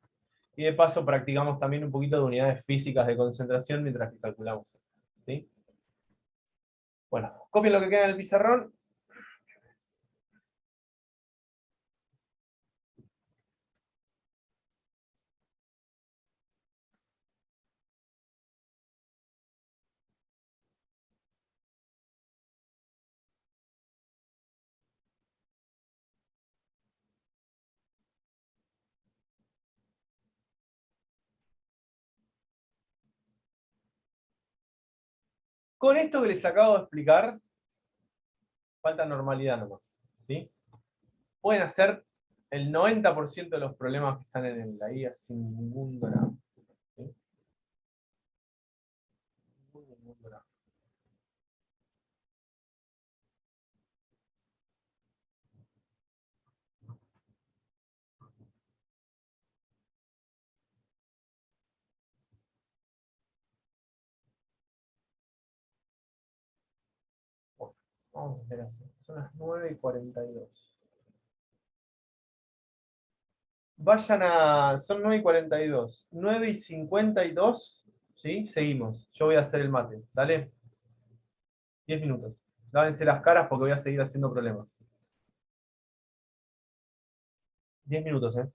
Y de paso practicamos también un poquito de unidades físicas de concentración mientras que calculamos. ¿Sí? Bueno, copien lo que queda en el pizarrón. Con esto que les acabo de explicar, falta normalidad nomás. ¿Sí? Pueden hacer el 90% de los problemas que están en la guía sin ningún drama. ¿Sí? Ningún drama. Bueno, vamos a hacer así. Son las 9:42. Son 9:42. 9:52, ¿sí? Seguimos. Yo voy a hacer el mate. Dale. 10 minutos. Lávense las caras porque voy a seguir haciendo problemas. 10 minutos, ¿eh?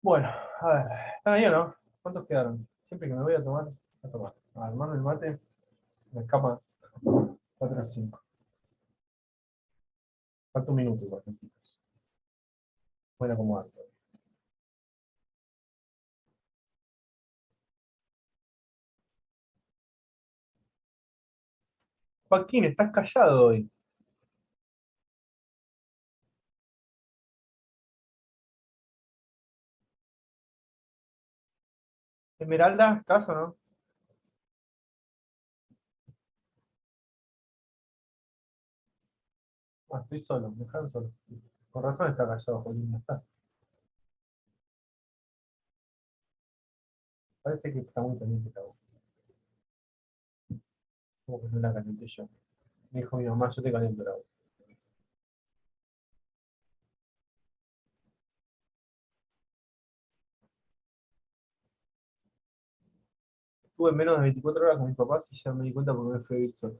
Bueno, a ver, ¿están ahí o no? ¿Cuántos quedaron? Siempre que me voy a tomar, a tomar. A armarme el mate, me escapa 4 o 5. Falta un minuto igual. Voy a acomodar. Joaquín, estás callado hoy. Esmeralda, ¿caso no? Ah, estoy solo, me dejaron solo. Con razón está callado, Joaquín, no está. Parece que está muy caliente esta agua. Como que no la calenté yo. Me dijo mi mamá, yo te caliento el agua. Estuve menos de 24 horas con mis papás y ya me di cuenta porque me fui a vivir solo.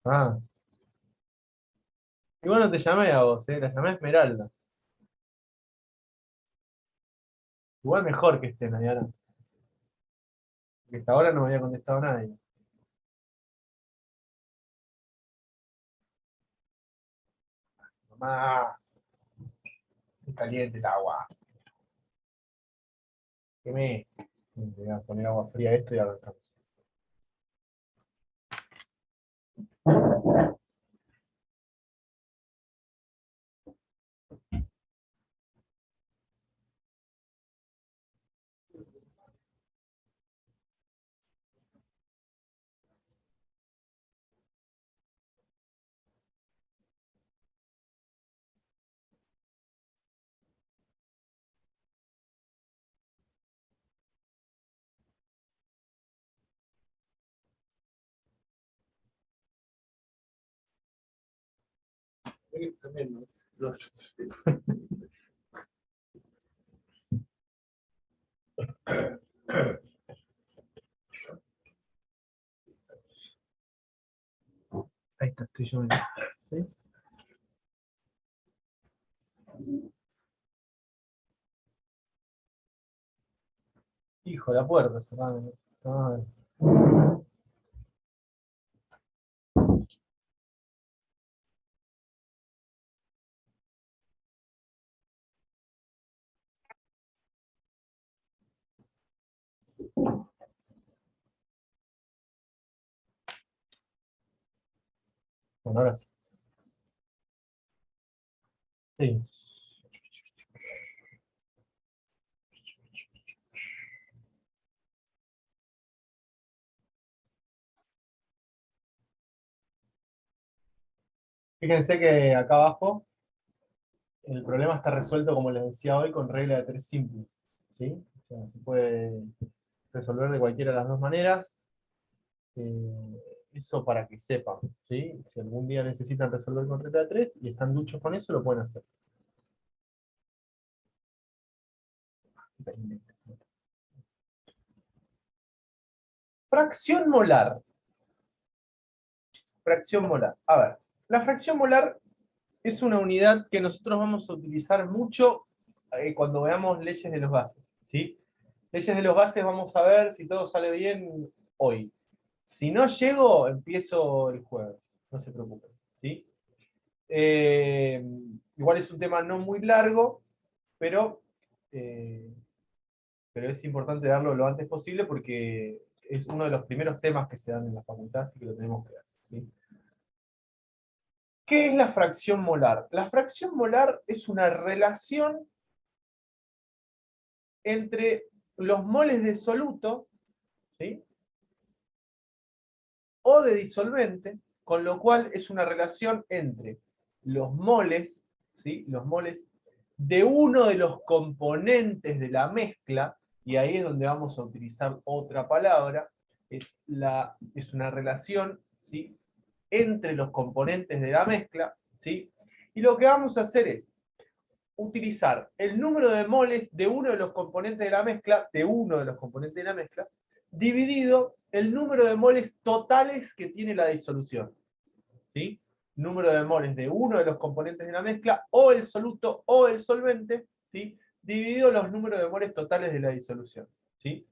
Ah, igual no te llamé a vos, la llamé a Esmeralda. Igual mejor que estén ahí ahora. Porque hasta ahora no me había contestado nadie. Mamá, es caliente el agua. ¿Qué me? Voy a poner agua fría a esto y arrancamos. Tremendo. Ahí está, estoy yo. ¿Sí? Hijo, la puerta cerrada. Ah, bueno, ahora sí. Sí. Fíjense que acá abajo el problema está resuelto, como les decía hoy, con regla de 3 simple. ¿Sí? O sea, se puede resolver de cualquiera de las dos maneras. Eso para que sepan. ¿Sí? Si algún día necesitan resolver con regla de 3 y están duchos con eso, lo pueden hacer. Fracción molar. Fracción molar. A ver, la fracción molar es una unidad que nosotros vamos a utilizar mucho cuando veamos leyes de los gases. ¿Sí? Leyes de los gases vamos a ver si todo sale bien hoy. Si no llego, empiezo el jueves. No se preocupen. ¿Sí? Igual es un tema no muy largo, pero es importante darlo lo antes posible porque es uno de los primeros temas que se dan en la facultad, así que lo tenemos que dar. ¿Sí? ¿Qué es la fracción molar? La fracción molar es una relación entre los moles de soluto, ¿sí?, o de disolvente, con lo cual es una relación entre los moles, ¿sí?, los moles de uno de los componentes de la mezcla, y ahí es donde vamos a utilizar otra palabra, es una relación, ¿sí?, entre los componentes de la mezcla, ¿sí? Y lo que vamos a hacer es, utilizar el número de moles de uno de los componentes de la mezcla, dividido el número de moles totales que tiene la disolución. ¿Sí? Número de moles de uno de los componentes de la mezcla, o el soluto o el solvente, ¿sí? Dividido los números de moles totales de la disolución. ¿Sí?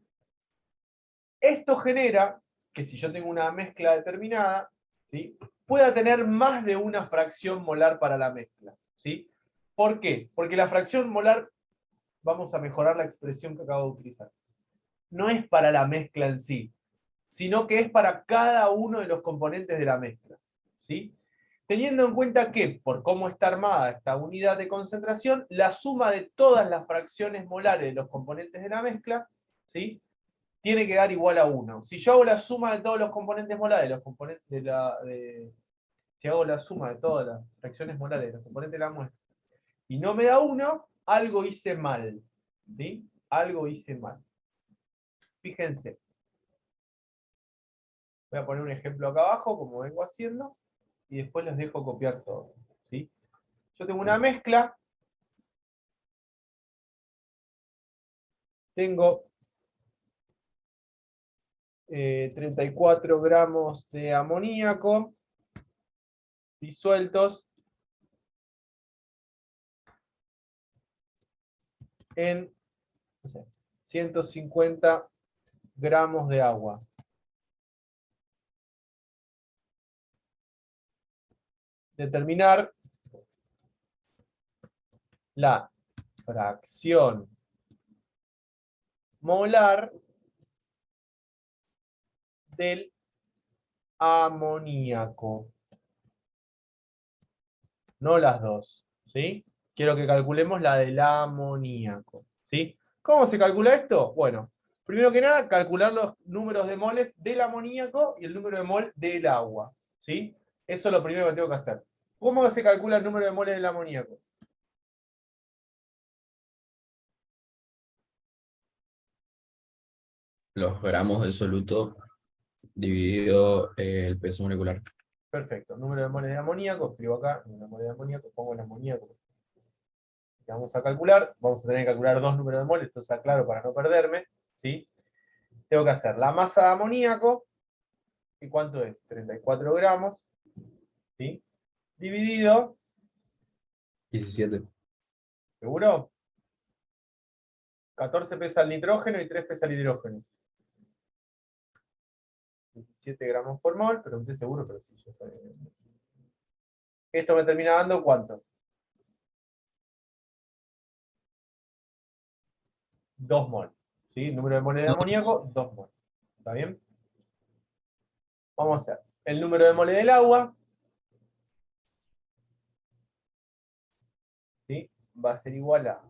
Esto genera que si yo tengo una mezcla determinada, ¿sí? Pueda tener más de una fracción molar para la mezcla. ¿Sí? ¿Por qué? Porque la fracción molar, vamos a mejorar la expresión que acabo de utilizar, no es para la mezcla en sí, sino que es para cada uno de los componentes de la mezcla. ¿Sí? Teniendo en cuenta que, por cómo está armada esta unidad de concentración, la suma de todas las fracciones molares de los componentes de la mezcla, ¿sí? Tiene que dar igual a 1. Si yo hago la suma de todos los componentes molares, si hago la suma de todas las fracciones molares de los componentes de la muestra, y no me da 1, algo hice mal. ¿Sí? Algo hice mal. Fíjense. Voy a poner un ejemplo acá abajo, como vengo haciendo, y después les dejo copiar todo. ¿Sí? Yo tengo una mezcla. Tengo 34 gramos de amoníaco disueltos en, no sé, 150 gramos de agua. Determinar la fracción molar del amoníaco. No las dos, ¿sí? Quiero que calculemos la del amoníaco, ¿sí? ¿Cómo se calcula esto? Bueno, primero que nada, calcular los números de moles del amoníaco y el número de mol del agua, ¿sí? Eso es lo primero que tengo que hacer. ¿Cómo se calcula el número de moles del amoníaco? Los gramos de soluto dividido el peso molecular. Perfecto. Número de moles de amoníaco, escribo acá, número de moles de amoníaco, pongo el amoníaco. Que vamos a calcular, vamos a tener que calcular dos números de moles, esto está claro para no perderme, ¿sí? Tengo que hacer la masa de amoníaco, ¿y cuánto es? 34 gramos, ¿sí? Dividido, 17. ¿seguro? 14 pesa el nitrógeno y 3 pesa el hidrógeno. 17 gramos por mol, pero no estoy seguro, pero sí, yo sabía. Esto me termina dando ¿cuánto? 2 mol. ¿Sí? Número de moles de amoníaco, 2 mol. ¿Está bien? Vamos a hacer el número de moles del agua. ¿Sí? Va a ser igual a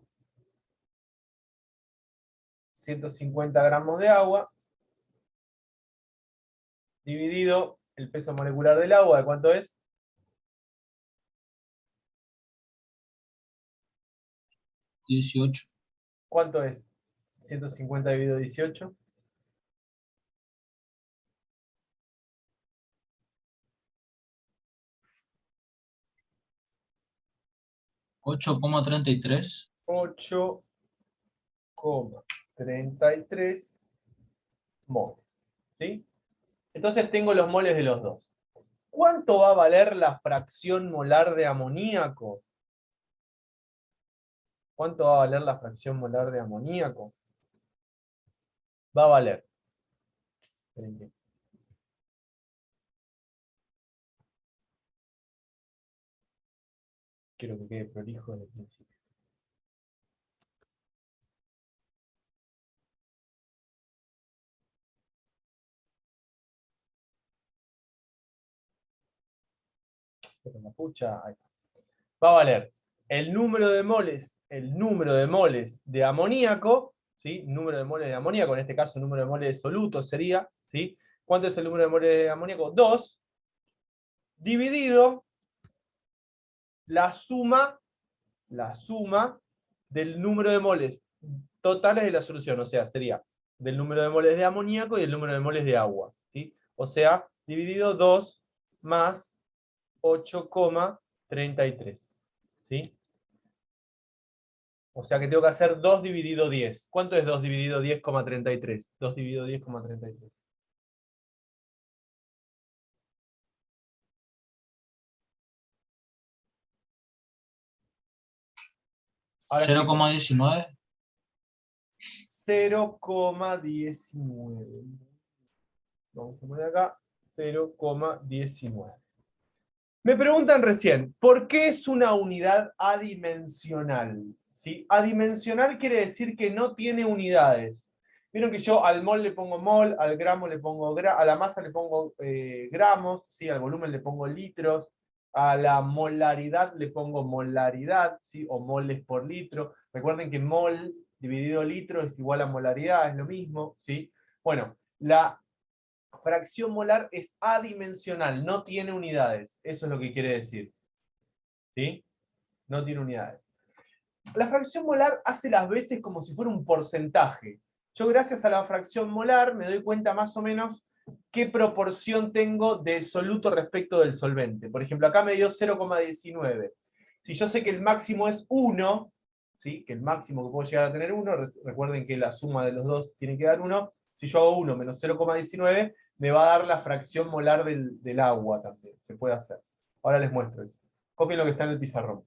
150 gramos de agua dividido el peso molecular del agua. ¿De cuánto es? 18. ¿Cuánto es? 150 dividido 18. 8,33. 8,33 moles. ¿Sí? Entonces tengo los moles de los dos. ¿Cuánto va a valer la fracción molar de amoníaco? ¿Cuánto va a valer la fracción molar de amoníaco? Va a valer. Quiero que quede prolijo desde el principio. Pero la pucha, ahí está. Va a valer el número de moles de amoníaco, ¿sí? Número de moles de amoníaco, en este caso el número de moles de soluto sería, ¿sí? ¿Cuánto es el número de moles de amoníaco? 2, dividido la suma del número de moles totales de la solución, o sea, sería del número de moles de amoníaco y del número de moles de agua, ¿sí? O sea, dividido 2 más 8,33, ¿sí? O sea que tengo que hacer 2 dividido 10. ¿Cuánto es 2 dividido 10,33? 2 dividido 10,33. Ahora 0,19. 0,19. Vamos a poner acá 0,19. Me preguntan recién, ¿por qué es una unidad adimensional? ¿Sí? Adimensional quiere decir que no tiene unidades. Vieron que yo al mol le pongo mol, al gramo le pongo a la masa le pongo gramos, ¿sí? Al volumen le pongo litros, a la molaridad le pongo molaridad, ¿sí? O moles por litro. Recuerden que mol dividido litro es igual a molaridad, es lo mismo, ¿sí? Bueno, la fracción molar es adimensional, no tiene unidades. Eso es lo que quiere decir. ¿Sí? No tiene unidades. La fracción molar hace las veces como si fuera un porcentaje. Yo gracias a la fracción molar me doy cuenta más o menos qué proporción tengo del soluto respecto del solvente. Por ejemplo, acá me dio 0,19. Si yo sé que el máximo es 1, ¿sí? Que el máximo que puedo llegar a tener 1, recuerden que la suma de los dos tiene que dar 1, si yo hago 1 menos 0,19, me va a dar la fracción molar del agua también. Se puede hacer. Ahora les muestro eso. Copien lo que está en el pizarrón.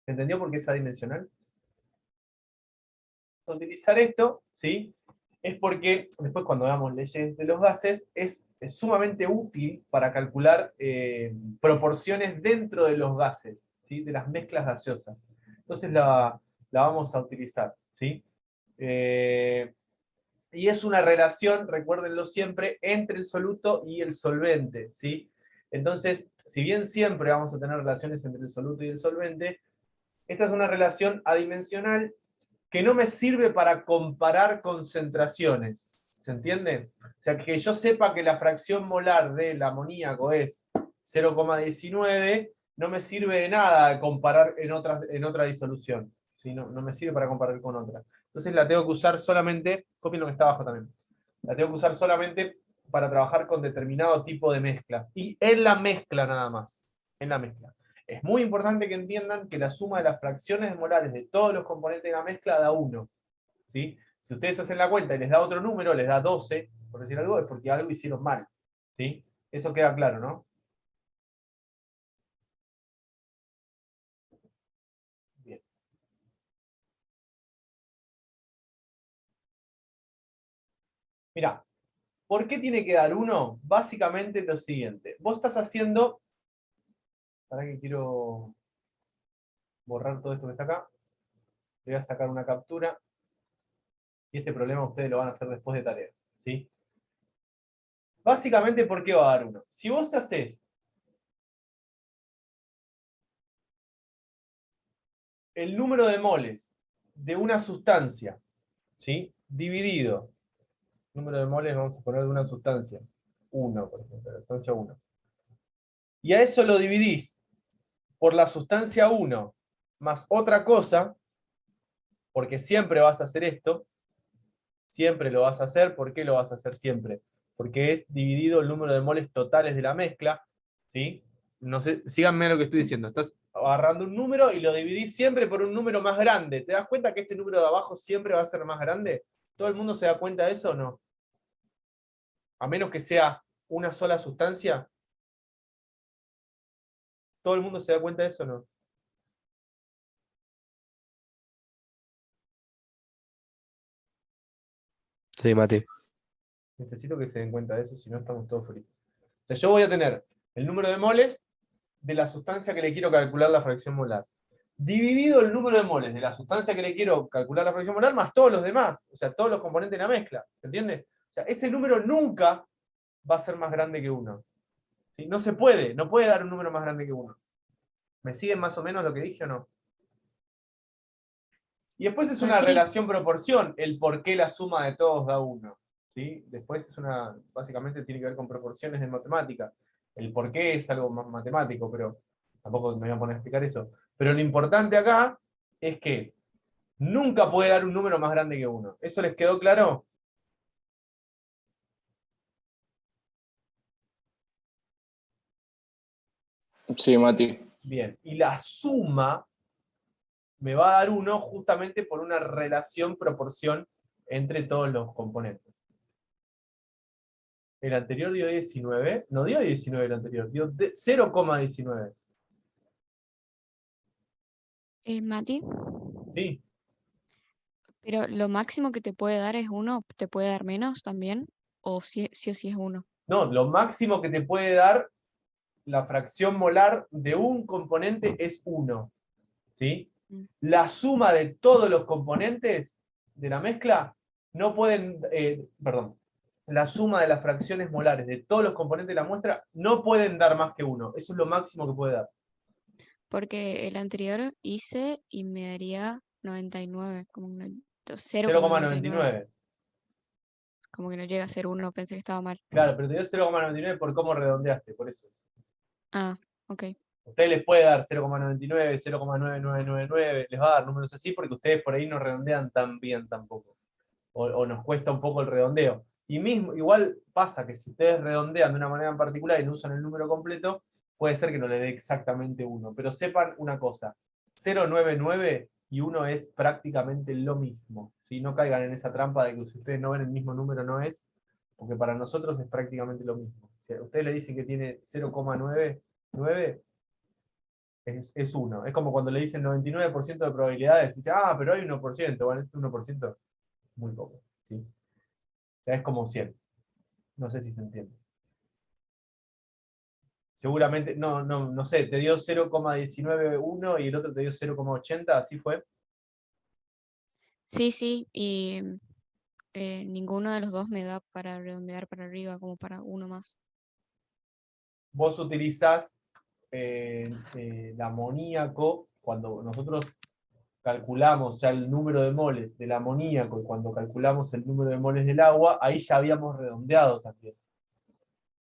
¿Se entendió por qué es adimensional? Utilizar esto, ¿sí? Es porque después cuando veamos leyes de los gases es sumamente útil para calcular proporciones dentro de los gases, ¿sí? De las mezclas gaseosas. Entonces la vamos a utilizar, ¿sí? Y es una relación, recuérdenlo siempre, entre el soluto y el solvente, ¿sí? Entonces, si bien siempre vamos a tener relaciones entre el soluto y el solvente, esta es una relación adimensional que no me sirve para comparar concentraciones. ¿Se entiende? O sea, que yo sepa que la fracción molar del amoníaco es 0,19, no me sirve de nada comparar en otra disolución. ¿Sí? No me sirve para comparar con otra. Entonces la tengo que usar solamente, copien lo que está abajo también, la tengo que usar solamente para trabajar con determinado tipo de mezclas. Y en la mezcla nada más. En la mezcla. Es muy importante que entiendan que la suma de las fracciones molares de todos los componentes de la mezcla da 1. ¿Sí? Si ustedes hacen la cuenta y les da otro número, les da 12, por decir algo, es porque algo hicieron mal. ¿Sí? Eso queda claro, ¿no? Bien. Mirá, ¿por qué tiene que dar 1? Básicamente lo siguiente. Vos estás haciendo... ¿Para qué quiero borrar todo esto que está acá? Le voy a sacar una captura. Y este problema ustedes lo van a hacer después de tarea. ¿Sí? Básicamente, ¿por qué va a dar 1? Si vos haces el número de moles de una sustancia, ¿sí? Dividido, número de moles vamos a poner de una sustancia, 1, por ejemplo, la sustancia 1. Y a eso lo dividís por la sustancia 1 más otra cosa, porque siempre vas a hacer esto, siempre lo vas a hacer. ¿Por qué lo vas a hacer siempre? Porque es dividido el número de moles totales de la mezcla, ¿sí? No sé, síganme lo que estoy diciendo. Estás agarrando un número y lo dividís siempre por un número más grande. ¿Te das cuenta que este número de abajo siempre va a ser más grande? ¿Todo el mundo se da cuenta de eso o no? A menos que sea una sola sustancia. ¿Todo el mundo se da cuenta de eso o no? Sí, Mati. Necesito que se den cuenta de eso, si no estamos todos fritos. O sea, yo voy a tener el número de moles de la sustancia que le quiero calcular la fracción molar, dividido el número de moles de la sustancia que le quiero calcular la fracción molar, más todos los demás, o sea, todos los componentes de la mezcla, ¿se entiende? O sea, ese número nunca va a ser más grande que 1. ¿Sí? No se puede, no puede dar un número más grande que 1. ¿Me siguen más o menos lo que dije o no? Y después es una Mati. relación proporción, el por qué la suma de todos da 1. ¿Sí? Después básicamente tiene que ver con proporciones de matemática. El por qué es algo más matemático, pero tampoco me voy a poner a explicar eso. Pero lo importante acá es que nunca puede dar un número más grande que 1. ¿Eso les quedó claro? Sí, Mati. Bien. Y la suma me va a dar 1 justamente por una relación proporción entre todos los componentes. El anterior dio 19, no dio 19 el anterior, dio 0,19. Mati, ¿Sí? pero lo máximo que te puede dar es 1, ¿te puede dar menos también? ¿O sí, sí o sí es 1? No, lo máximo que te puede dar la fracción molar de un componente es 1. ¿Sí? Mm. La suma de todos los componentes de la mezcla no pueden, perdón, la suma de las fracciones molares de todos los componentes de la muestra no pueden dar más que 1. Eso es lo máximo que puede dar. Porque el anterior hice y me daría 99, como 0,99. 0,99. Como que no llega a ser 1, pensé que estaba mal. Claro, pero te dio 0,99 por cómo redondeaste, por eso. Ah, ok. Ustedes les puede dar 0,99, 0,9999, les va a dar números así porque ustedes por ahí no redondean tan bien tampoco. O nos cuesta un poco el redondeo. Y mismo, igual pasa que si ustedes redondean de una manera en particular y no usan el número completo, puede ser que no le dé exactamente 1. Pero sepan una cosa, 0,99 y 1 es prácticamente lo mismo. ¿Sí? No caigan en esa trampa de que si ustedes no ven el mismo número no es, porque para nosotros es prácticamente lo mismo. Si ustedes le dicen que tiene 0,99, es 1. Es como cuando le dicen 99% de probabilidades, y dice, ah, pero hay 1%. Bueno, es 1%. Muy poco. ¿Sí? O sea, es como 100. No sé si se entiende. Seguramente, no sé, te dio 0,191 y el otro te dio 0,80, ¿así fue? Sí, sí, y ninguno de los dos me da para redondear para arriba, como para 1 más. Vos utilizás el amoníaco, cuando nosotros calculamos ya el número de moles del amoníaco y cuando calculamos el número de moles del agua, ahí ya habíamos redondeado también.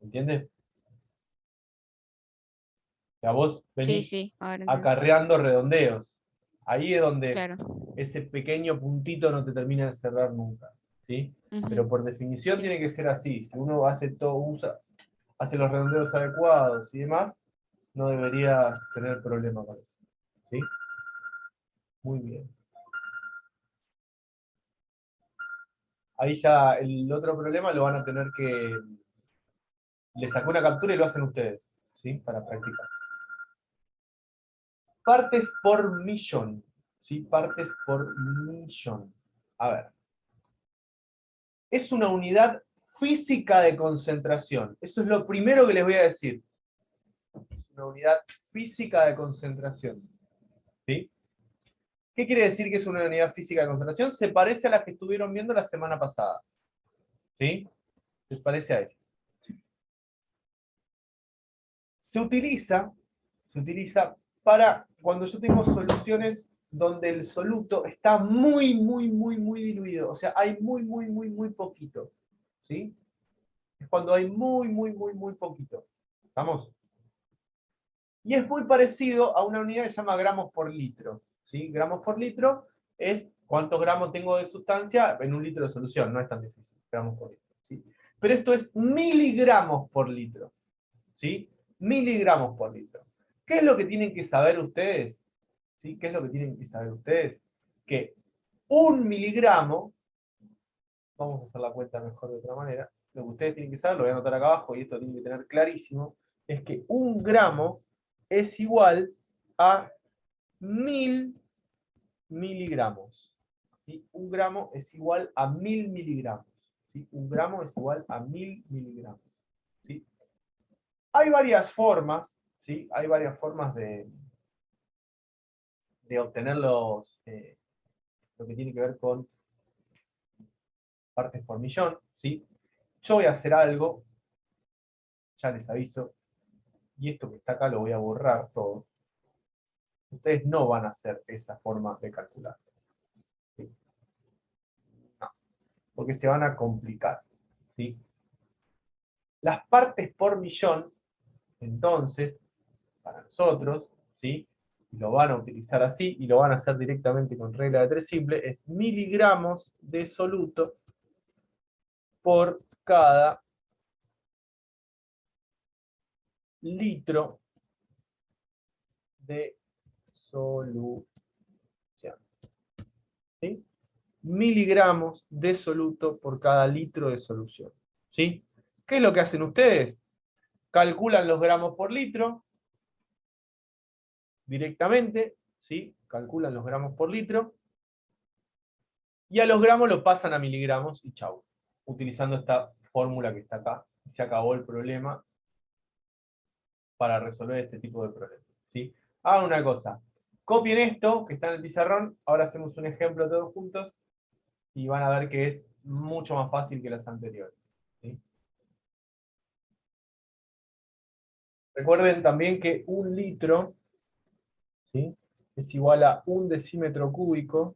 ¿Entiendes? O sea, vos Sí, venís sí, ahora entiendo. acarreando redondeos. Ahí es donde Claro. ese pequeño puntito no te termina de cerrar nunca. ¿Sí? Ujú. Pero por definición Sí. tiene que ser así. Si uno hace todo, hace los redondeos adecuados y demás, no deberías tener problema con eso. ¿Sí? Muy bien. Ahí ya el otro problema lo van a tener que... Le sacó una captura y lo hacen ustedes. ¿Sí? Para practicar. Partes por millón. ¿Sí? Partes por millón. A ver. Es una unidad física de concentración. Eso es lo primero que les voy a decir. Es una unidad física de concentración. ¿Sí? ¿Qué quiere decir que es una unidad física de concentración? Se parece a las que estuvieron viendo la semana pasada. ¿Sí? Se parece a esas. Se utiliza para cuando yo tengo soluciones donde el soluto está muy diluido. O sea, hay muy poquito. ¿Sí? Es cuando hay muy poquito. ¿Estamos? Y es muy parecido a una unidad que se llama gramos por litro. ¿Sí? Gramos por litro es cuántos gramos tengo de sustancia en un litro de solución. No es tan difícil. Gramos por litro. ¿Sí? Pero esto es miligramos por litro. ¿Sí? Miligramos por litro. ¿Qué es lo que tienen que saber ustedes? ¿Sí? ¿Qué es lo que tienen que saber ustedes? Que 1 miligramo, vamos a hacer la cuenta mejor de otra manera, lo que ustedes tienen que saber, lo voy a anotar acá abajo y esto lo tienen que tener clarísimo, es que 1 gramo es igual a 1000 miligramos. ¿Sí? 1 gramo es igual a 1000 miligramos. ¿Sí? 1 gramo es igual a 1000 miligramos. ¿Sí? Hay varias formas, ¿sí? Hay varias formas de obtener lo que tiene que ver con partes por millón, ¿sí? Yo voy a hacer algo, ya les aviso, y esto que está acá lo voy a borrar todo. Ustedes no van a hacer esa forma de calcular. ¿Sí? No, porque se van a complicar. ¿Sí? Las partes por millón, entonces, para nosotros, ¿sí? Lo van a utilizar así y lo van a hacer directamente con regla de 3 simple, es miligramos de soluto por cada litro de soluto. ¿sí? Miligramos de soluto por cada litro de solución, ¿sí? ¿Qué es lo que hacen ustedes? Calculan los gramos por litro directamente, ¿sí? Calculan los gramos por litro y a los gramos lo pasan a miligramos y chau, utilizando esta fórmula que está acá. Se acabó el problema para resolver este tipo de problemas, ¿sí? Hagan una cosa, copien esto que está en el pizarrón, ahora hacemos un ejemplo todos juntos y van a ver que es mucho más fácil que las anteriores, ¿sí? Recuerden también que un litro, ¿sí?, es igual a 1 decímetro cúbico,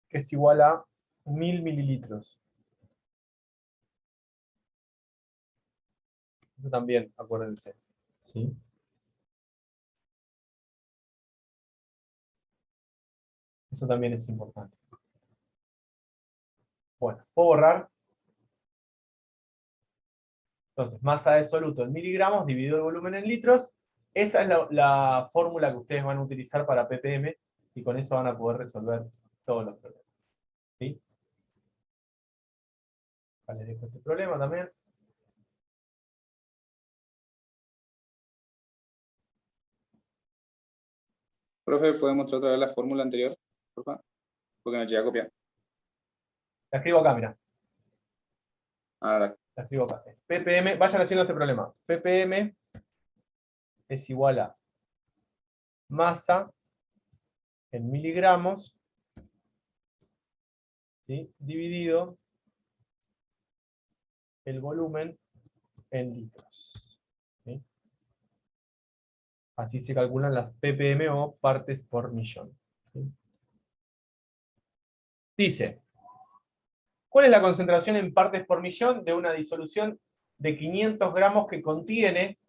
que es igual a 1000 mililitros. Eso también, acuérdense, ¿sí? Eso también es importante. Bueno, puedo borrar. Entonces, masa de soluto en miligramos dividido el volumen en litros. Esa es la fórmula que ustedes van a utilizar para ppm y con eso van a poder resolver todos los problemas, ¿sí? Les dejo este problema también. Profe, ¿puede mostrar otra vez la fórmula anterior, por favor? Porque no llega a copiar. La escribo acá, mira. Dale. La escribo acá. ppm, vayan haciendo este problema. ppm es igual a masa en miligramos, ¿sí?, dividido el volumen en litros, ¿sí? Así se calculan las ppm o partes por millón, ¿sí? Dice, ¿cuál es la concentración en partes por millón de una disolución de 500 gramos que contiene,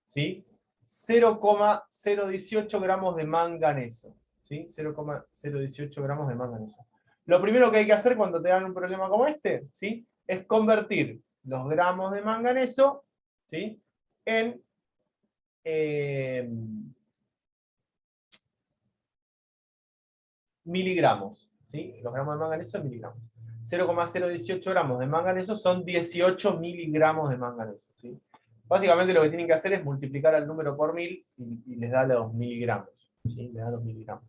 ¿sí?, 0,018 gramos de manganeso? ¿Sí? 0,018 gramos de manganeso. Lo primero que hay que hacer cuando te dan un problema como este, ¿sí?, es convertir los gramos de manganeso, ¿sí?, en miligramos, ¿sí? Los gramos de manganeso en miligramos. 0,018 gramos de manganeso son 18 miligramos de manganeso, ¿sí? Básicamente lo que tienen que hacer es multiplicar el número por 1000 y les da los miligramos, ¿sí? Les da los miligramos.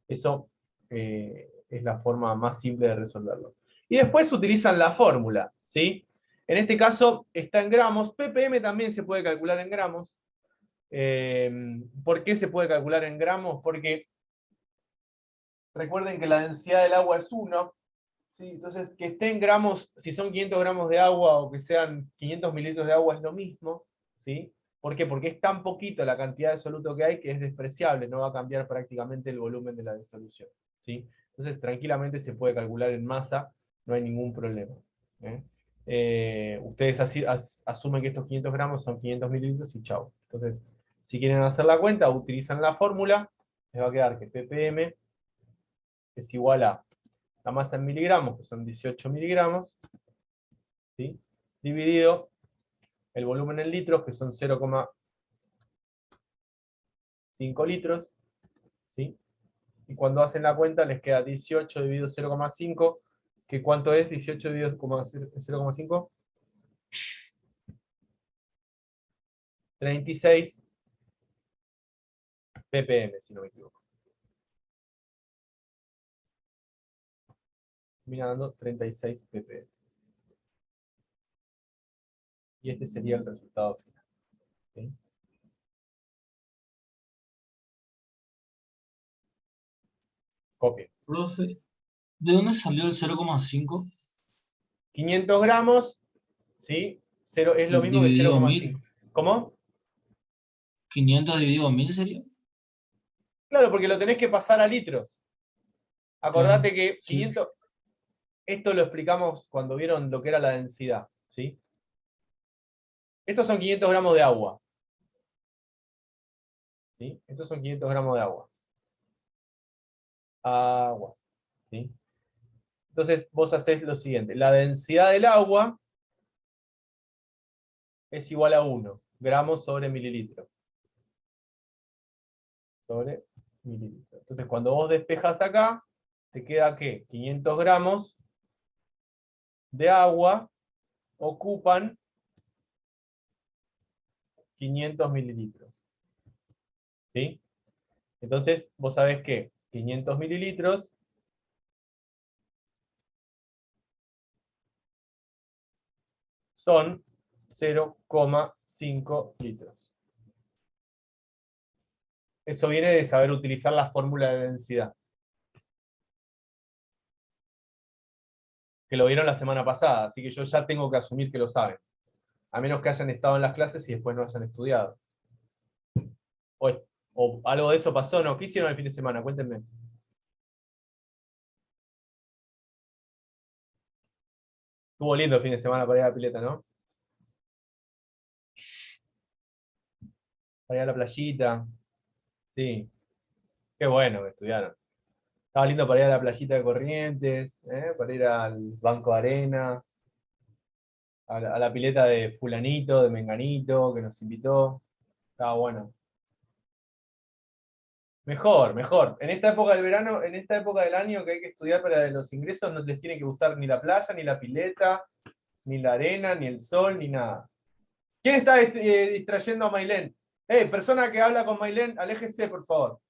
Eso es la forma más simple de resolverlo. Y después utilizan la fórmula, ¿sí? En este caso está en gramos. ppm también se puede calcular en gramos. ¿Por qué se puede calcular en gramos? Porque recuerden que la densidad del agua es 1, ¿sí? Entonces que esté en gramos, si son 500 gramos de agua o que sean 500 mililitros de agua es lo mismo, ¿sí? ¿Por qué? Porque es tan poquito la cantidad de soluto que hay que es despreciable, no va a cambiar prácticamente el volumen de la disolución, ¿sí? Entonces tranquilamente se puede calcular en masa, no hay ningún problema, ¿eh? Ustedes asumen que estos 500 gramos son 500 mililitros y chau. Entonces, si quieren hacer la cuenta, utilizan la fórmula, les va a quedar que ppm es igual a la masa en miligramos, que son 18 miligramos, ¿sí?, dividido el volumen en litros, que son 0,5 litros, ¿sí? Y cuando hacen la cuenta les queda 18 dividido 0,5, que ¿cuánto es 18 dividido 0,5? 36 ppm, si no me equivoco. Mirando 36 ppm. Y este sería el resultado final, ¿sí? Copien. Profe, ¿de dónde salió el 0,5? 500 gramos, ¿sí? Es lo mismo que Dividido 0,5. ¿Cómo? 500 dividido 1000 sería. Claro, porque lo tenés que pasar a litros. Acordate que Sí. 500... Esto lo explicamos cuando vieron lo que era la densidad, ¿sí? Estos son 500 gramos de agua, ¿sí? Estos son 500 gramos de agua. Agua, ¿sí? Entonces vos hacés lo siguiente. La densidad del agua es igual a 1 gramos sobre mililitro. Sobre mililitros. Entonces, cuando vos despejas acá, te queda ¿qué? 500 gramos de agua ocupan 500 mililitros. ¿Sí? Entonces, vos sabés que 500 mililitros son 0,5 litros. Eso viene de saber utilizar la fórmula de densidad. Que lo vieron la semana pasada, así que yo ya tengo que asumir que lo saben. A menos que hayan estado en las clases y después no hayan estudiado. O algo de eso pasó, ¿no? ¿Qué hicieron el fin de semana? Cuéntenme. Estuvo lindo el fin de semana para ir a la pileta, ¿no? Para ir a la playita. Sí. Qué bueno que estudiaron. Estaba lindo para ir a la playita de Corrientes, para ir al Banco de Arena, a la pileta de fulanito, de menganito, que nos invitó. Estaba bueno. Mejor, mejor. En esta época del verano, en esta época del año que hay que estudiar para los ingresos, no les tiene que gustar ni la playa, ni la pileta, ni la arena, ni el sol, ni nada. ¿Quién está distrayendo a Mailén? Persona que habla con Mailén, aléjese, por favor.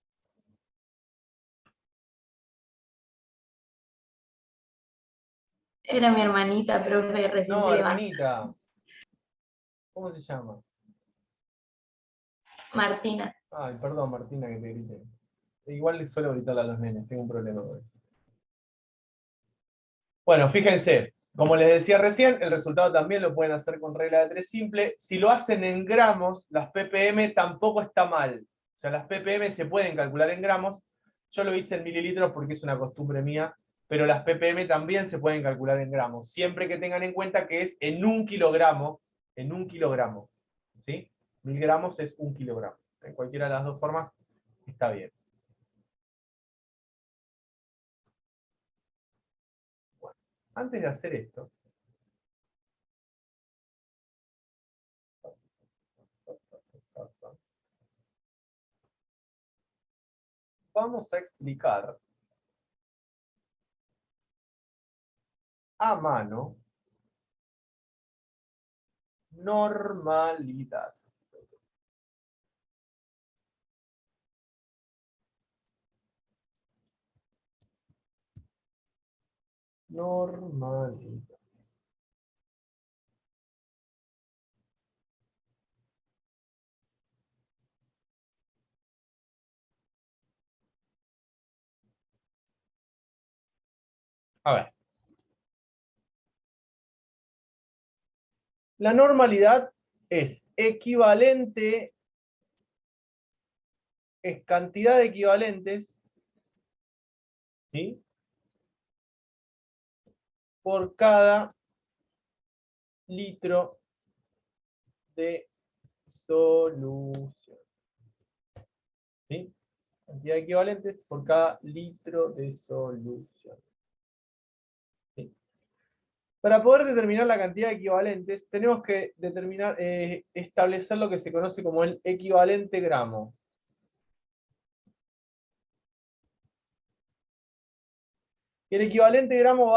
Era mi hermanita, profe, recién No, se levanta. hermanita. ¿Cómo se llama? Martina. Ay, perdón, Martina, que te grité. Igual le suelo gritarle a los nenes, tengo un problema con eso. Bueno, fíjense, como les decía recién, el resultado también lo pueden hacer con regla de 3 simple. Si lo hacen en gramos, las ppm tampoco está mal. O sea, las ppm se pueden calcular en gramos. Yo lo hice en mililitros porque es una costumbre mía, pero las ppm también se pueden calcular en gramos, siempre que tengan en cuenta que es en 1 kilogramo, en 1 kilogramo. ¿Sí? 1000 gramos es 1 kilogramo. En cualquiera de las dos formas está bien. Bueno, antes de hacer esto, vamos a explicar a mano normalidad. Normalidad. A ver. La normalidad es equivalente, es cantidad de equivalentes, ¿sí? Por cada litro de solución. ¿Sí? Cantidad de equivalentes por cada litro de solución. ¿Sí? Para poder determinar la cantidad de equivalentes, tenemos que establecer lo que se conoce como el equivalente gramo. Y el equivalente gramo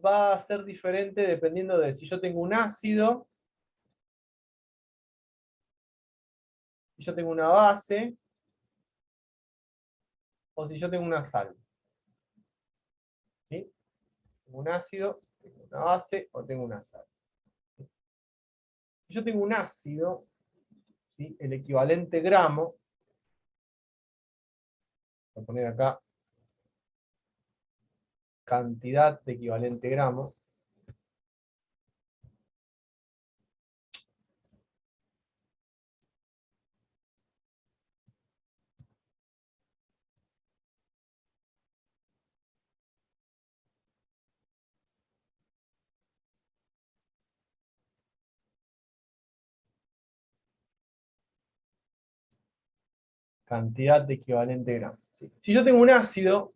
va a ser diferente dependiendo de si yo tengo un ácido, si yo tengo una base, o si yo tengo una sal. ¿Sí? Tengo un ácido, tengo una base, o tengo una sal. Si yo tengo un ácido, ¿sí? El equivalente gramo, voy a poner acá cantidad de equivalente gramo, cantidad de equivalente gramo. ¿Sí? Si yo tengo un ácido,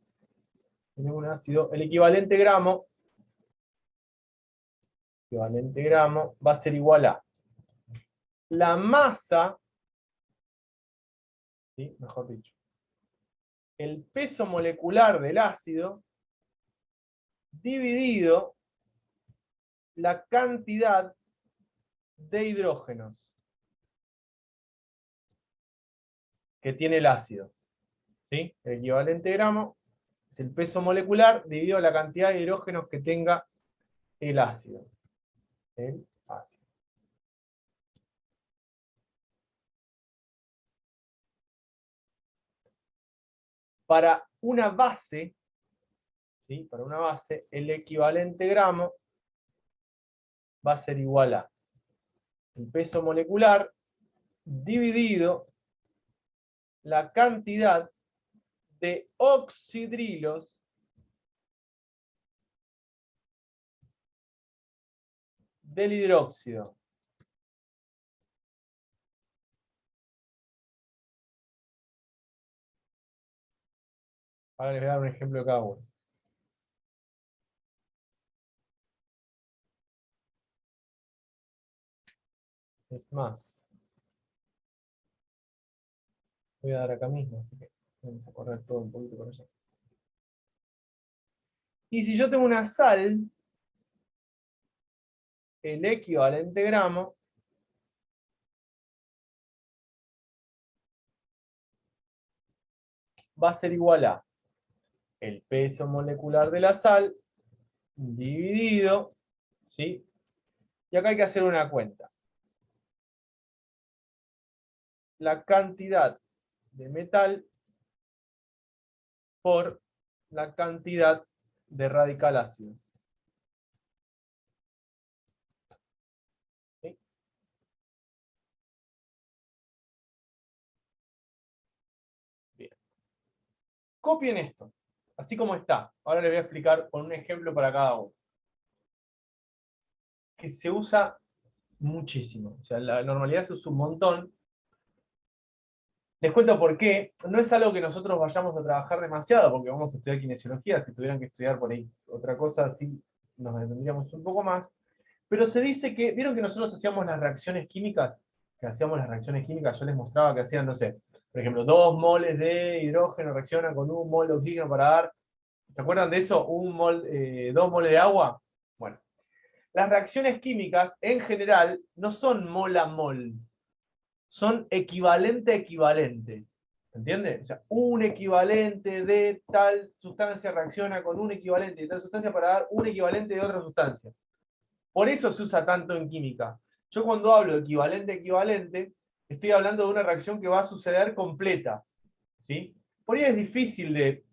el equivalente gramo va a ser igual a la masa, ¿sí? Mejor dicho, el peso molecular del ácido dividido la cantidad de hidrógenos que tiene el ácido. ¿Sí? El equivalente gramo es el peso molecular dividido la cantidad de hidrógenos que tenga el ácido. El ácido. Para una base, ¿sí? Para una base, el equivalente gramo va a ser igual a el peso molecular dividido la cantidad de oxidrilos del hidróxido. Ahora les voy a dar un ejemplo de cada uno. Es más, voy a dar acá mismo, así que vamos a correr todo un poquito por allá. Y si yo tengo una sal, el equivalente gramo va a ser igual a el peso molecular de la sal dividido, ¿sí? Y acá hay que hacer una cuenta. La cantidad de metal por la cantidad de radical ácido. ¿Sí? Bien. Copien esto, así como está. Ahora les voy a explicar con un ejemplo para cada uno. Que se usa muchísimo. O sea, la normalidad se usa un montón. Les cuento por qué. No es algo que nosotros vayamos a trabajar demasiado, porque vamos a estudiar kinesiología. Si tuvieran que estudiar por ahí otra cosa, así nos detendríamos un poco más. Pero se dice que, ¿vieron que nosotros hacíamos las reacciones químicas? Que hacíamos las reacciones químicas, yo les mostraba que hacían, no sé, por ejemplo, 2 moles de hidrógeno reaccionan con 1 mol de oxígeno para dar, ¿se acuerdan de eso? 2 moles de agua. Bueno, las reacciones químicas en general no son mol a mol, son equivalente a equivalente. ¿Entiende? O sea, un equivalente de tal sustancia reacciona con un equivalente de tal sustancia para dar un equivalente de otra sustancia. Por eso se usa tanto en química. Yo cuando hablo de equivalente a equivalente, estoy hablando de una reacción que va a suceder completa. ¿Sí? Por ahí es difícil de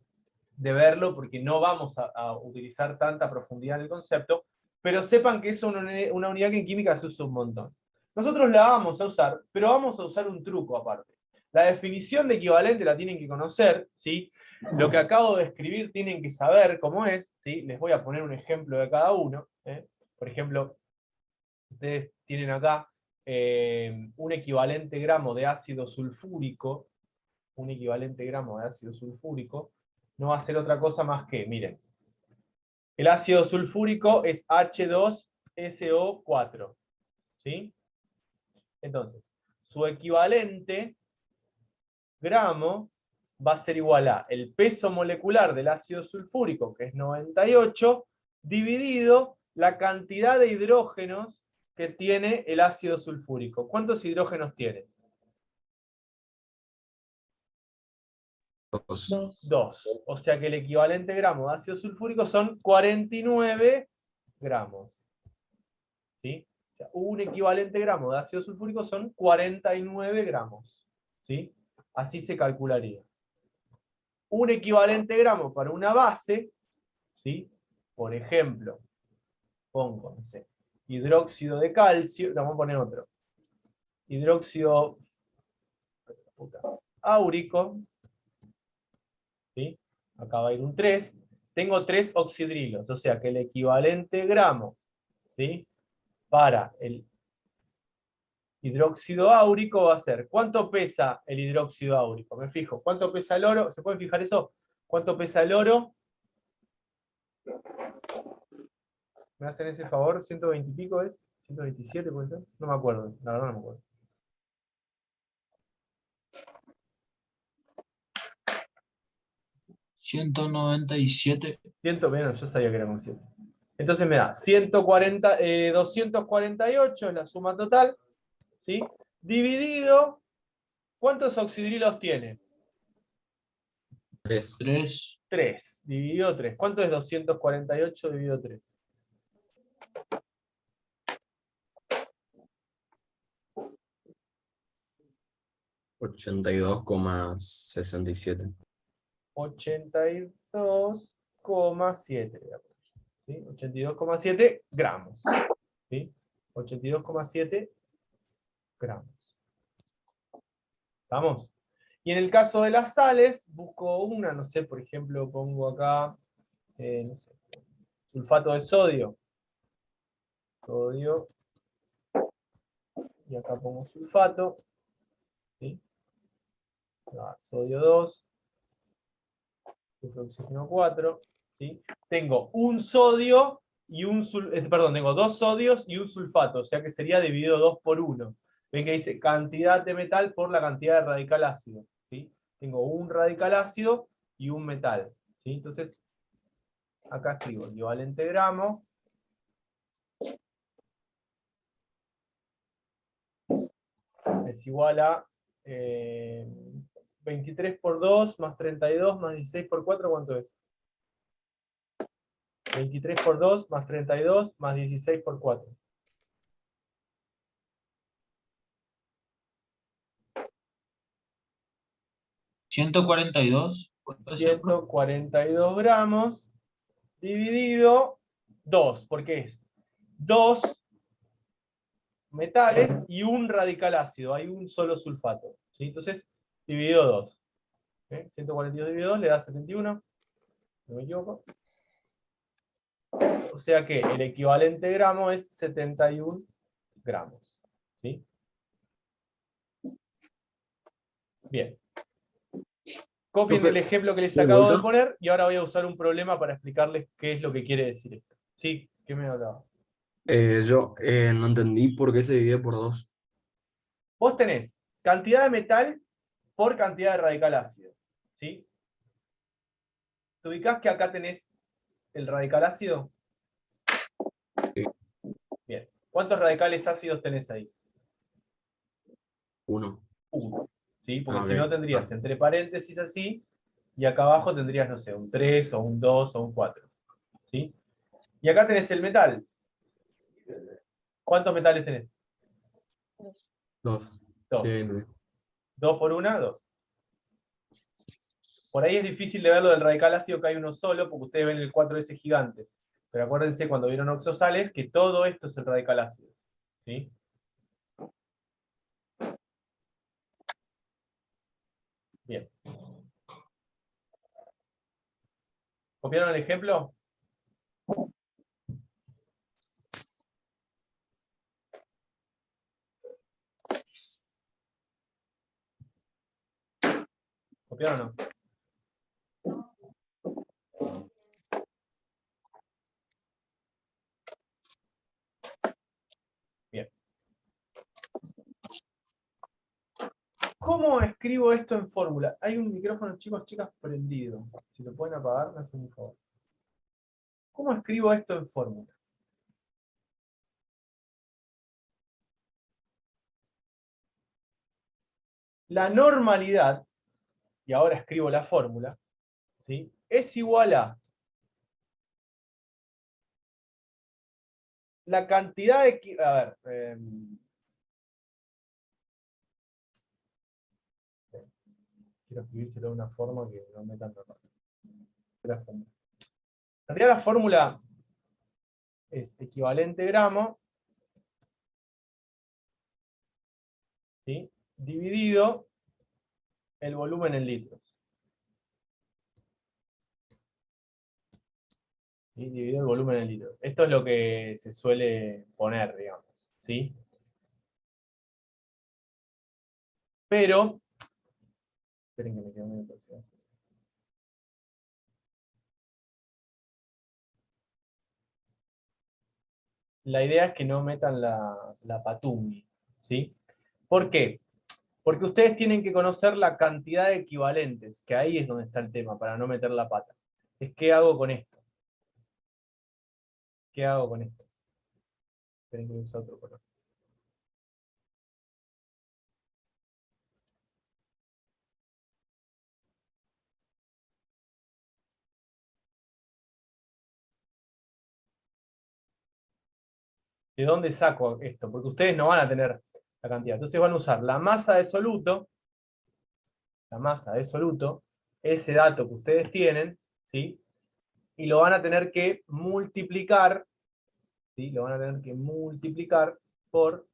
verlo porque no vamos a utilizar tanta profundidad en el concepto, pero sepan que es una unidad que en química se usa un montón. Nosotros la vamos a usar, pero vamos a usar un truco aparte. La definición de equivalente la tienen que conocer, ¿sí? Lo que acabo de escribir tienen que saber cómo es, ¿sí? Les voy a poner un ejemplo de cada uno. Por ejemplo, ustedes tienen acá un equivalente gramo de ácido sulfúrico, un equivalente gramo de ácido sulfúrico, no va a ser otra cosa más que, miren, el ácido sulfúrico es H2SO4, ¿sí? Entonces, su equivalente gramo va a ser igual a el peso molecular del ácido sulfúrico, que es 98, dividido la cantidad de hidrógenos que tiene el ácido sulfúrico. ¿Cuántos hidrógenos tiene? 2. 2. O sea que el equivalente gramo de ácido sulfúrico son 49 gramos. ¿Sí? O sea, un equivalente gramo de ácido sulfúrico son 49 gramos. ¿Sí? Así se calcularía. Un equivalente gramo para una base, ¿sí? Por ejemplo, pongo, no sé, hidróxido de calcio, vamos a poner otro. Hidróxido áurico, ¿sí? Acá va a ir un 3. Tengo 3 oxidrilos, o sea que el equivalente gramo, ¿sí? Para el hidróxido áurico va a ser, ¿cuánto pesa el hidróxido áurico? Me fijo, ¿cuánto pesa el oro? ¿Se pueden fijar eso? ¿Cuánto pesa el oro? ¿Me hacen ese favor? ¿120 y pico es? ¿127 puede ser? No me acuerdo, la verdad no me acuerdo. 197. Menos, yo sabía que era con 7. Entonces me da 248 es la suma total, ¿sí? Dividido, ¿cuántos oxidrilos tiene? 3. 3. 3, dividido 3. ¿Cuánto es 248 dividido 3? 82,67. 82,7. ¿Sí? 82,7 gramos. ¿Sí? 82,7 gramos. ¿Estamos? Y en el caso de las sales, busco una, no sé, por ejemplo, pongo acá, no sé, sulfato de sodio. Sodio. Y acá pongo sulfato. ¿Sí? Sodio 2. Oxígeno 4. ¿Sí? Tengo un sodio y tengo 2 sodios y un sulfato, o sea que sería dividido 2 por 1. Ven que dice cantidad de metal por la cantidad de radical ácido. ¿Sí? Tengo un radical ácido y un metal. ¿Sí? Entonces, acá escribo equivalente gramo. Es igual a 23 por 2 más 32 más 16 por 4, ¿cuánto es? 23 por 2 más 32 más 16 por 4. 142. ¿Puede ser, profe? 142 gramos dividido 2, porque es 2 metales y un radical ácido, hay un solo sulfato. ¿Sí? Entonces, dividido 2. 142 dividido 2 le da 71, no me equivoco. O sea que el equivalente gramo es 71 gramos. ¿Sí? Bien. Copien Profe, el ejemplo que les ¿de acabo de vuelta? poner y ahora voy a usar un problema para explicarles qué es lo que quiere decir esto. Sí, ¿qué me hablaba? Yo no entendí por qué se divide por 2. Vos tenés cantidad de metal por cantidad de radical ácido. ¿Sí? ¿Te ubicás que acá tenés el radical ácido? Sí. Bien. ¿Cuántos radicales ácidos tenés ahí? 1. 1. ¿Sí? Porque Ah, si no ok. tendrías entre paréntesis así, y acá abajo tendrías, no sé, un 3 o un 2 o un 4. ¿Sí? Y acá tenés el metal. ¿Cuántos metales tenés? 2. 2. Sí, 2 por 1, 2. Por ahí es difícil de ver lo del radical ácido que hay uno solo, porque ustedes ven el 4S gigante. Pero acuérdense cuando vieron oxosales que todo esto es el radical ácido. ¿Sí? Bien. ¿Copiaron el ejemplo? ¿Copiaron o no? Bien. ¿Cómo escribo esto en fórmula? Hay un micrófono, chicos, chicas, prendido. Si lo pueden apagar, me hacen un favor. ¿Cómo escribo esto en fórmula? La normalidad, y ahora escribo la fórmula, ¿sí? Es igual a la cantidad de... A ver, quiero escribírselo de una forma que no me tanto error. En realidad la fórmula es equivalente gramo, ¿sí? Dividido el volumen en litros. ¿Sí? Dividido el volumen en litros. Esto es lo que se suele poner, digamos. ¿Sí? Pero, esperen que me quedo medio torcido. La idea es que no metan la patumi, ¿sí? ¿Por qué? Porque ustedes tienen que conocer la cantidad de equivalentes, que ahí es donde está el tema, para no meter la pata. Es ¿qué hago con esto? ¿Qué hago con esto? Esperen que use otro color. ¿De dónde saco esto? Porque ustedes no van a tener la cantidad. Entonces van a usar la masa de soluto, ese dato que ustedes tienen, ¿sí? Y lo van a tener que multiplicar, ¿sí? Lo van a tener que multiplicar por,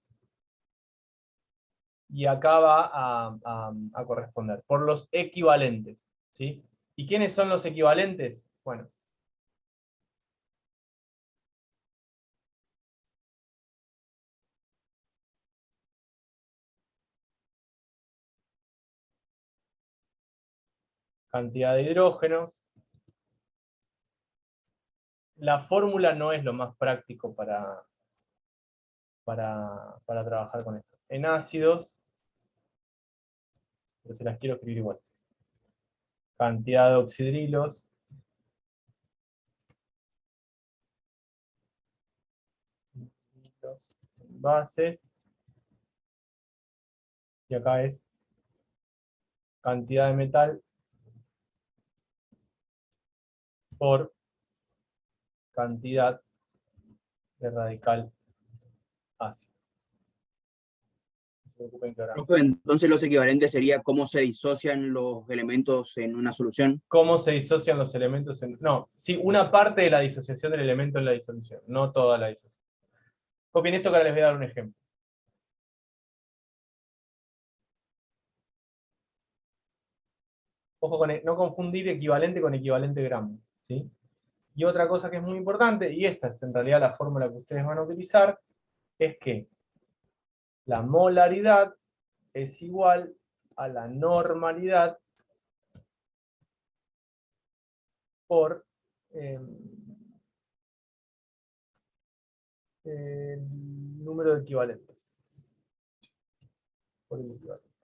y acá va a corresponder, por los equivalentes, ¿sí? ¿Y quiénes son los equivalentes? Bueno, cantidad de hidrógenos. La fórmula no es lo más práctico para trabajar con esto. En ácidos, pero se las quiero escribir igual. Cantidad de oxidrilos. Bases. Y acá es cantidad de metal por cantidad de radical ácido. No se preocupen que ahora- Profe, entonces los equivalentes sería cómo se disocian los elementos en una solución. ¿Cómo se disocian los elementos? No, sí, una parte de la disociación del elemento en la disolución, no toda la disociación. Copien esto que ahora les voy a dar un ejemplo. Ojo con no confundir equivalente con equivalente gramo, ¿sí? Y otra cosa que es muy importante, y esta es en realidad la fórmula que ustedes van a utilizar, es que la molaridad es igual a la normalidad por el número de equivalentes. Por el equivalente.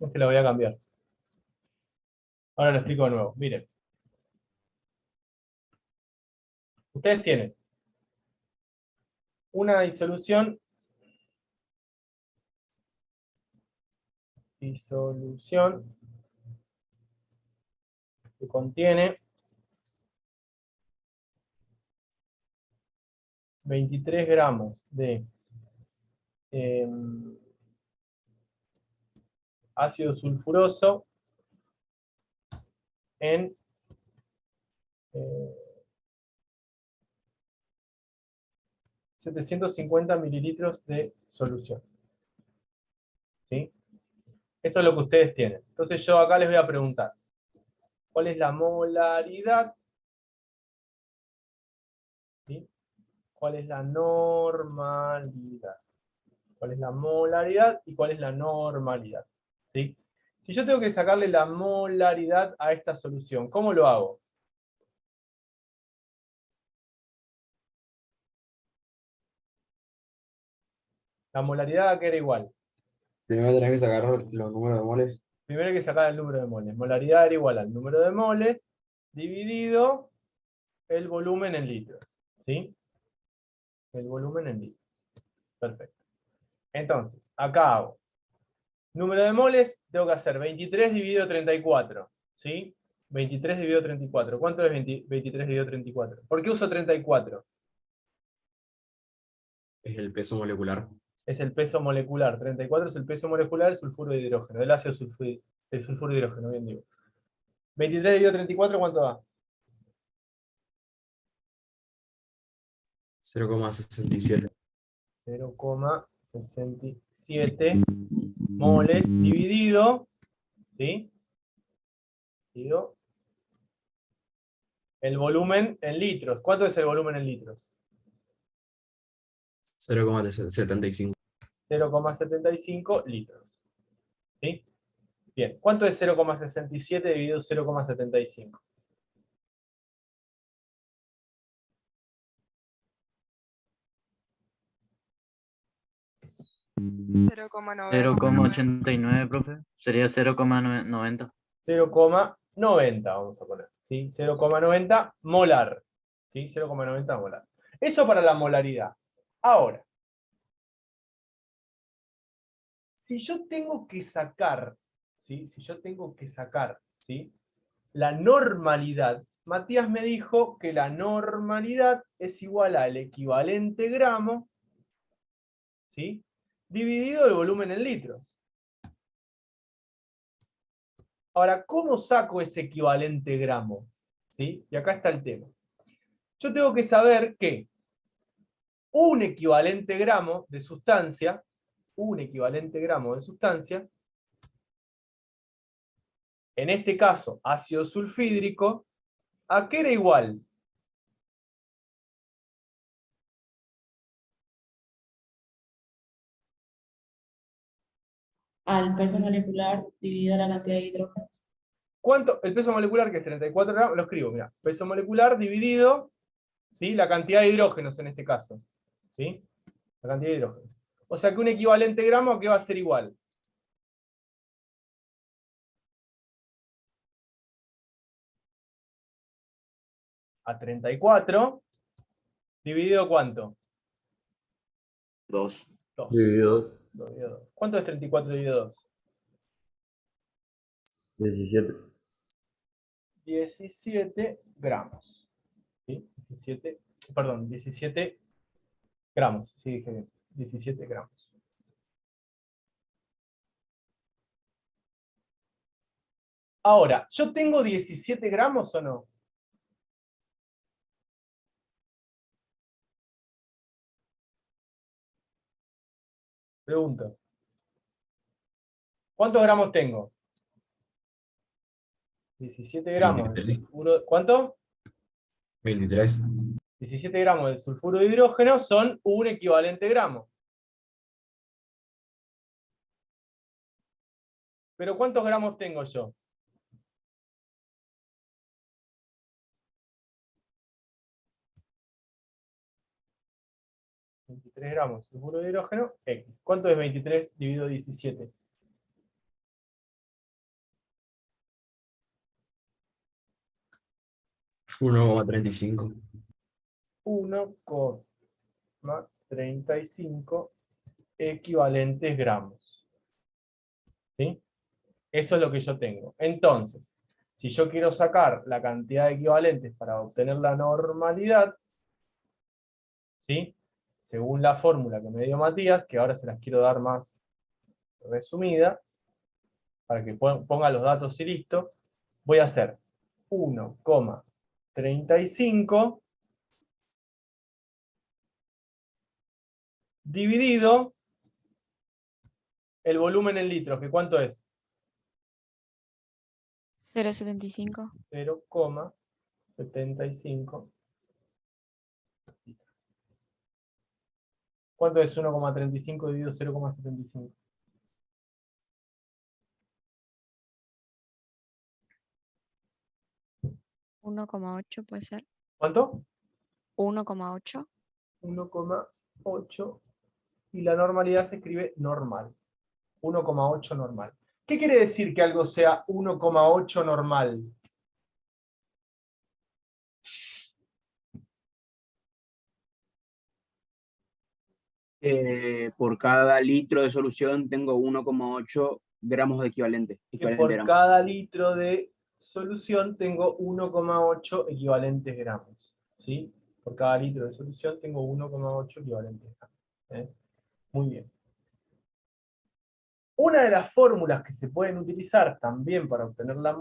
Es que la voy a cambiar. Ahora lo explico de nuevo. Miren. Ustedes tienen una disolución que contiene 23 gramos de ácido sulfuroso en 750 mililitros de solución. ¿Sí? Eso es lo que ustedes tienen. Entonces yo acá les voy a preguntar, ¿cuál es la molaridad? ¿Sí? ¿Cuál es la normalidad? ¿Cuál es la molaridad y cuál es la normalidad? ¿Sí? Si yo tengo que sacarle la molaridad a esta solución, ¿cómo lo hago? La molaridad va a quedar igual. Primero tenés que sacar los números de moles. Primero hay que sacar el número de moles. Molaridad era igual al número de moles dividido el volumen en litros. ¿Sí? El volumen en litros. Perfecto. Entonces, acá hago. Número de moles, tengo que hacer 23 dividido 34. ¿Sí? 23 dividido 34. ¿Cuánto es 23 dividido 34? ¿Por qué uso 34? Es el peso molecular. Es el peso molecular. 34 es el peso molecular del sulfuro de hidrógeno, del ácido del sulfuro de hidrógeno, bien digo. 23 dividido 34, ¿cuánto da? 0,67. 0,67 moles dividido, ¿sí? Dividido el volumen en litros. ¿Cuánto es el volumen en litros? 0,75. 0,75 litros. ¿Sí? Bien, ¿cuánto es 0,67 dividido 0,75? 0,90. profe. Sería 0,90. 0,90 vamos a poner, ¿sí? 0,90 molar, ¿sí? 0,90 molar. Eso para la molaridad. Ahora, si yo tengo que sacar, ¿sí? Si yo tengo que sacar, ¿sí? La normalidad, Matías me dijo que la normalidad es igual al equivalente gramo, ¿sí? Dividido el volumen en litros. Ahora, ¿cómo saco ese equivalente gramo? ¿Sí? Y acá está el tema. Yo tengo que saber que un equivalente gramo de sustancia, en este caso ácido sulfídrico, ¿a qué era igual? Al peso molecular dividido la cantidad de hidrógeno. ¿Cuánto? El peso molecular, que es 34 gramos, lo escribo, mira. Peso molecular dividido, ¿sí? La cantidad de hidrógenos en este caso. ¿Sí? La cantidad de hidrógenos. O sea que un equivalente gramo, ¿a qué va a ser igual? A 34, dividido ¿cuánto? 2. 2. Dividido 2. ¿Cuánto es 34 dividido 2? 17. 17 gramos. ¿Sí? 17 gramos. Sí, dije bien. 17 gramos. Ahora, ¿yo tengo 17 gramos o no? Pregunto. ¿Cuántos gramos tengo? 17 gramos. 23. ¿Cuánto? 23. 17 gramos de sulfuro de hidrógeno son un equivalente gramo. Pero ¿cuántos gramos tengo yo? $23 gramos de sulfuro de hidrógeno, X. ¿Cuánto es 23 dividido 17? 1,35. 1,35 equivalentes gramos. ¿Sí? Eso es lo que yo tengo. Entonces, si yo quiero sacar la cantidad de equivalentes para obtener la normalidad, ¿sí? Según la fórmula que me dio Matías, que ahora se las quiero dar más resumida, para que ponga los datos y listo, voy a hacer 1,35 dividido el volumen en litros, que ¿cuánto es? 0,75. 0,75. ¿Cuánto es 1,35 dividido 0,75? 1,8 puede ser. ¿Cuánto? 1,8. 1,8. Y la normalidad se escribe normal. 1,8 normal. ¿Qué quiere decir que algo sea 1,8 normal? Por cada litro de solución tengo 1,8 gramos de equivalente. Que por cada litro de solución tengo 1,8 equivalentes gramos. ¿Sí? Por cada litro de solución tengo 1,8 equivalentes gramos. Muy bien. Una de las fórmulas que se pueden utilizar también para obtener la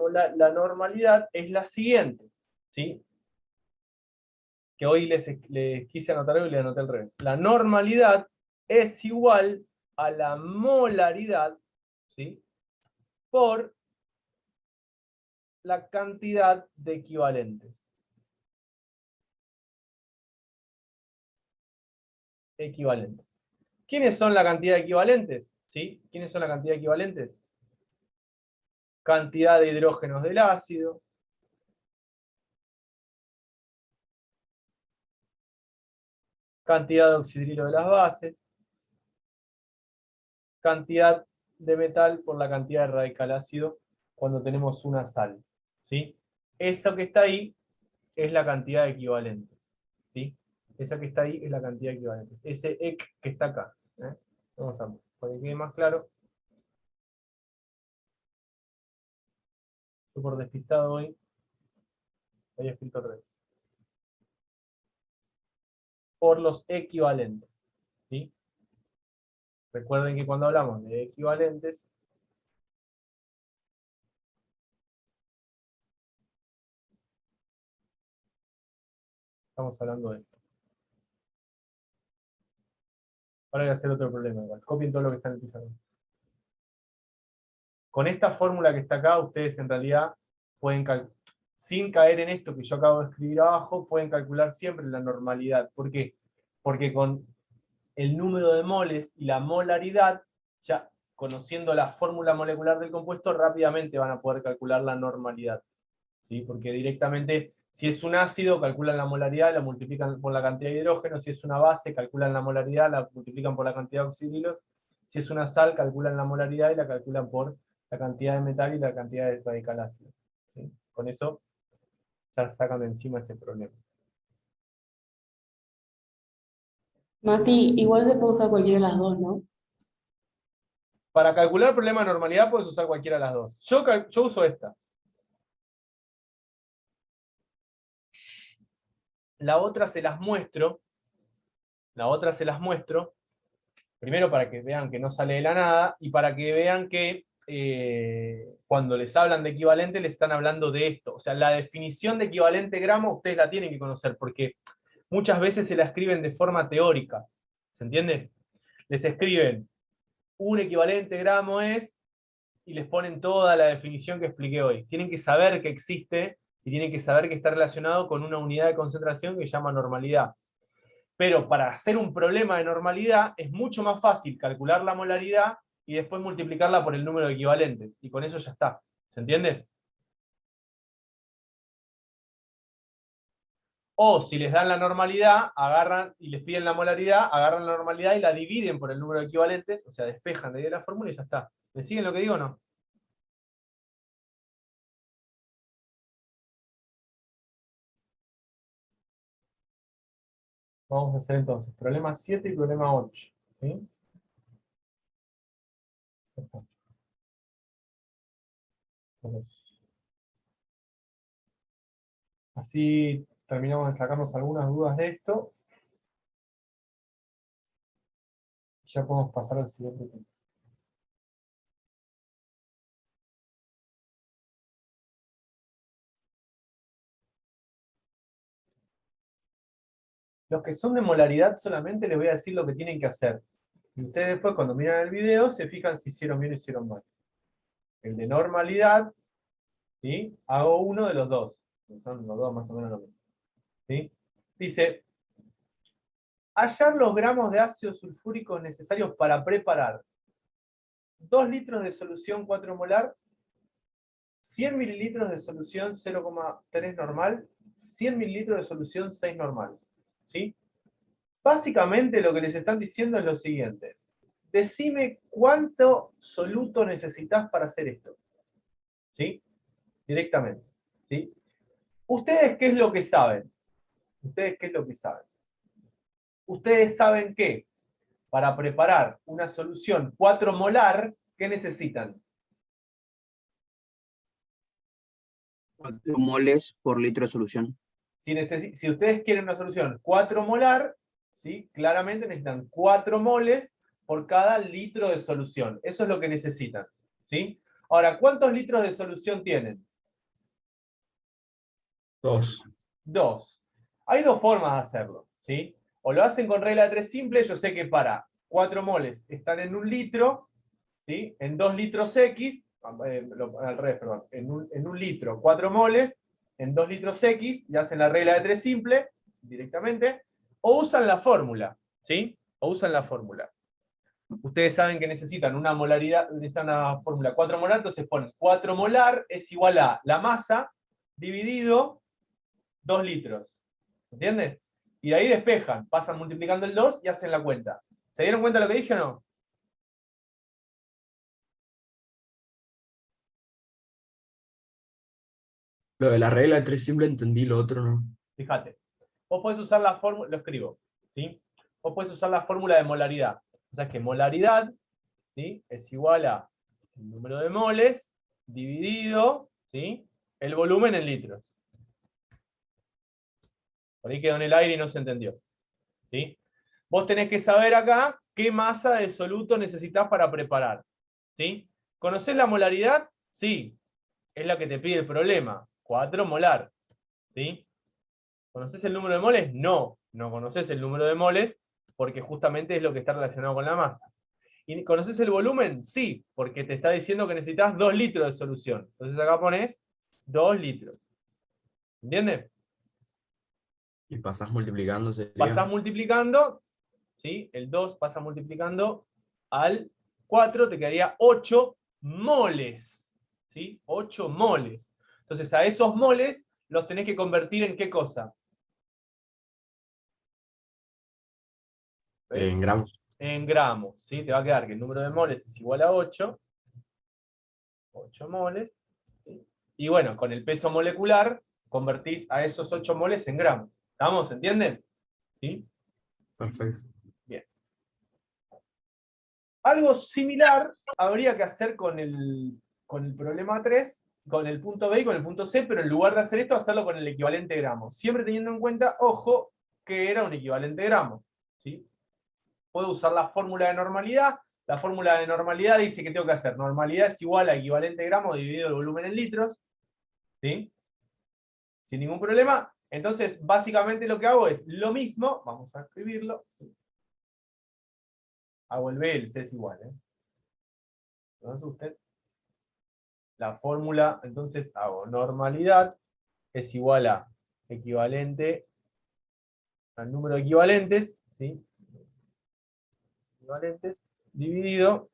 normalidad es la siguiente. ¿Sí? Que hoy les quise anotar algo y les anoté al revés. La normalidad es igual a la molaridad, ¿sí? Por la cantidad de equivalentes. ¿Quiénes son la cantidad de equivalentes? ¿Sí? ¿Quiénes son la cantidad de equivalentes? cantidad de hidrógenos del ácido, cantidad de oxidrilo de las bases, cantidad de metal por la cantidad de radical ácido cuando tenemos una sal, ¿sí? Eso que está ahí es la cantidad de equivalentes, ¿sí? Esa que está ahí es la cantidad de equivalentes. Ese EC que está acá, ¿eh? Vamos a, para que quede más claro. Estoy por despistado hoy. Había escrito 3. Por los equivalentes, ¿sí? Recuerden que cuando hablamos de equivalentes, estamos hablando de esto. Ahora voy a hacer otro problema igual. Copien todo lo que está en el pizarrón. Con esta fórmula que está acá, ustedes en realidad pueden calcular, sin caer en esto que yo acabo de escribir abajo, pueden calcular siempre la normalidad. ¿Por qué? Porque con el número de moles y la molaridad, ya conociendo la fórmula molecular del compuesto, rápidamente van a poder calcular la normalidad, ¿sí? Porque directamente, si es un ácido, calculan la molaridad, la multiplican por la cantidad de hidrógeno; si es una base, calculan la molaridad, la multiplican por la cantidad de oxidrilos; si es una sal, calculan la molaridad y la calculan por la cantidad de metal y la cantidad de radical ácido, ¿sí? Con eso ya sacan de encima ese problema. Mati, igual se puede usar cualquiera de las dos, ¿no? Para calcular el problema de normalidad puedes usar cualquiera de las dos. Yo uso esta. La otra se las muestro. Primero para que vean que no sale de la nada, y para que vean que cuando les hablan de equivalente les están hablando de esto. O sea, la definición de equivalente gramo ustedes la tienen que conocer, porque muchas veces se la escriben de forma teórica. ¿Se entiende? Les escriben un equivalente gramo es, y les ponen toda la definición que expliqué hoy. Tienen que saber que existe y tienen que saber que está relacionado con una unidad de concentración que se llama normalidad. Pero para hacer un problema de normalidad es mucho más fácil calcular la molaridad y después multiplicarla por el número de equivalentes. Y con eso ya está. ¿Se entiende? O si les dan la normalidad, agarran y les piden la molaridad, agarran la normalidad y la dividen por el número de equivalentes, o sea, despejan de ahí de la fórmula y ya está. ¿Me siguen lo que digo o no? Vamos a hacer entonces problema 7 y problema 8. ¿Sí? Así terminamos de sacarnos algunas dudas de esto. Ya podemos pasar al siguiente tema. Los que son de molaridad solamente les voy a decir lo que tienen que hacer. Y ustedes después, cuando miran el video, se fijan si hicieron bien o hicieron mal. El de normalidad, ¿sí? Hago uno de los dos. Son los dos más o menos lo mismo. ¿Sí? Dice, hallar los gramos de ácido sulfúrico necesarios para preparar 2 litros de solución 4 molar, 100 mililitros de solución 0,3 normal, 100 mililitros de solución 6 normal. ¿Sí? Básicamente lo que les están diciendo es lo siguiente. Decime cuánto soluto necesitas para hacer esto. ¿Sí? Directamente. ¿Sí? ¿Ustedes qué es lo que saben? Ustedes saben que para preparar una solución 4 molar, ¿qué necesitan? 4 moles por litro de solución. Si ustedes quieren una solución 4 molar, ¿sí? Claramente necesitan 4 moles por cada litro de solución. Eso es lo que necesitan. ¿Sí? Ahora, ¿cuántos litros de solución tienen? 2. 2. Hay 2 formas de hacerlo. ¿Sí? O lo hacen con regla de 3 simple. Yo sé que para 4 moles están en 1 litro, ¿sí? En 2 litros X, al revés, perdón, en 1 litro 4 moles, en 2 litros X, y hacen la regla de 3 simple directamente, o usan la fórmula, ¿sí? O usan la fórmula. Ustedes saben que necesitan una molaridad, necesitan una fórmula 4 molar, entonces ponen 4 molar es igual a la masa dividido 2 litros. ¿Entienden? Y de ahí despejan, pasan multiplicando el 2 y hacen la cuenta. ¿Se dieron cuenta de lo que dije o no? Lo de la regla de 3 simple entendí, lo otro no. Fíjate. Vos podés usar la fórmula, lo escribo, ¿sí? Vos podés usar la fórmula de molaridad. O sea que molaridad, ¿sí?, es igual a el número de moles dividido, ¿sí?, el volumen en litros. Por ahí quedó en el aire y no se entendió. ¿Sí? Vos tenés que saber acá qué masa de soluto necesitas para preparar. ¿Sí? ¿Conocés la molaridad? Sí. Es la que te pide el problema. 4 molar. ¿Sí? ¿Conocés el número de moles? No. No conocés el número de moles porque justamente es lo que está relacionado con la masa. ¿Y conocés el volumen? Sí, porque te está diciendo que necesitas 2 litros de solución. Entonces acá pones 2 litros. ¿Entiendes? Y pasás multiplicando, sería. Pasás multiplicando, ¿sí? El 2 pasa multiplicando al 4, te quedaría 8 moles. ¿Sí? 8 moles. Entonces a esos moles los tenés que convertir en ¿qué cosa? ¿Ves? En gramos. En gramos. ¿Sí? Te va a quedar que el número de moles es igual a 8. 8 moles. ¿Sí? Y bueno, con el peso molecular convertís a esos 8 moles en gramos. ¿Estamos? ¿Entienden? ¿Sí? Perfecto. Bien. Algo similar habría que hacer con el problema 3, con el punto B y con el punto C, pero en lugar de hacer esto, hacerlo con el equivalente gramo. Siempre teniendo en cuenta, ojo, que era un equivalente gramo. ¿Sí? Puedo usar la fórmula de normalidad. La fórmula de normalidad dice que tengo que hacer normalidad es igual a equivalente gramo dividido el volumen en litros. ¿Sí? Sin ningún problema. Entonces, básicamente lo que hago es lo mismo. Vamos a escribirlo. Hago el B, el C es igual. No se asusten. La fórmula, entonces hago normalidad es igual a equivalente al número de equivalentes, ¿sí? Equivalentes dividido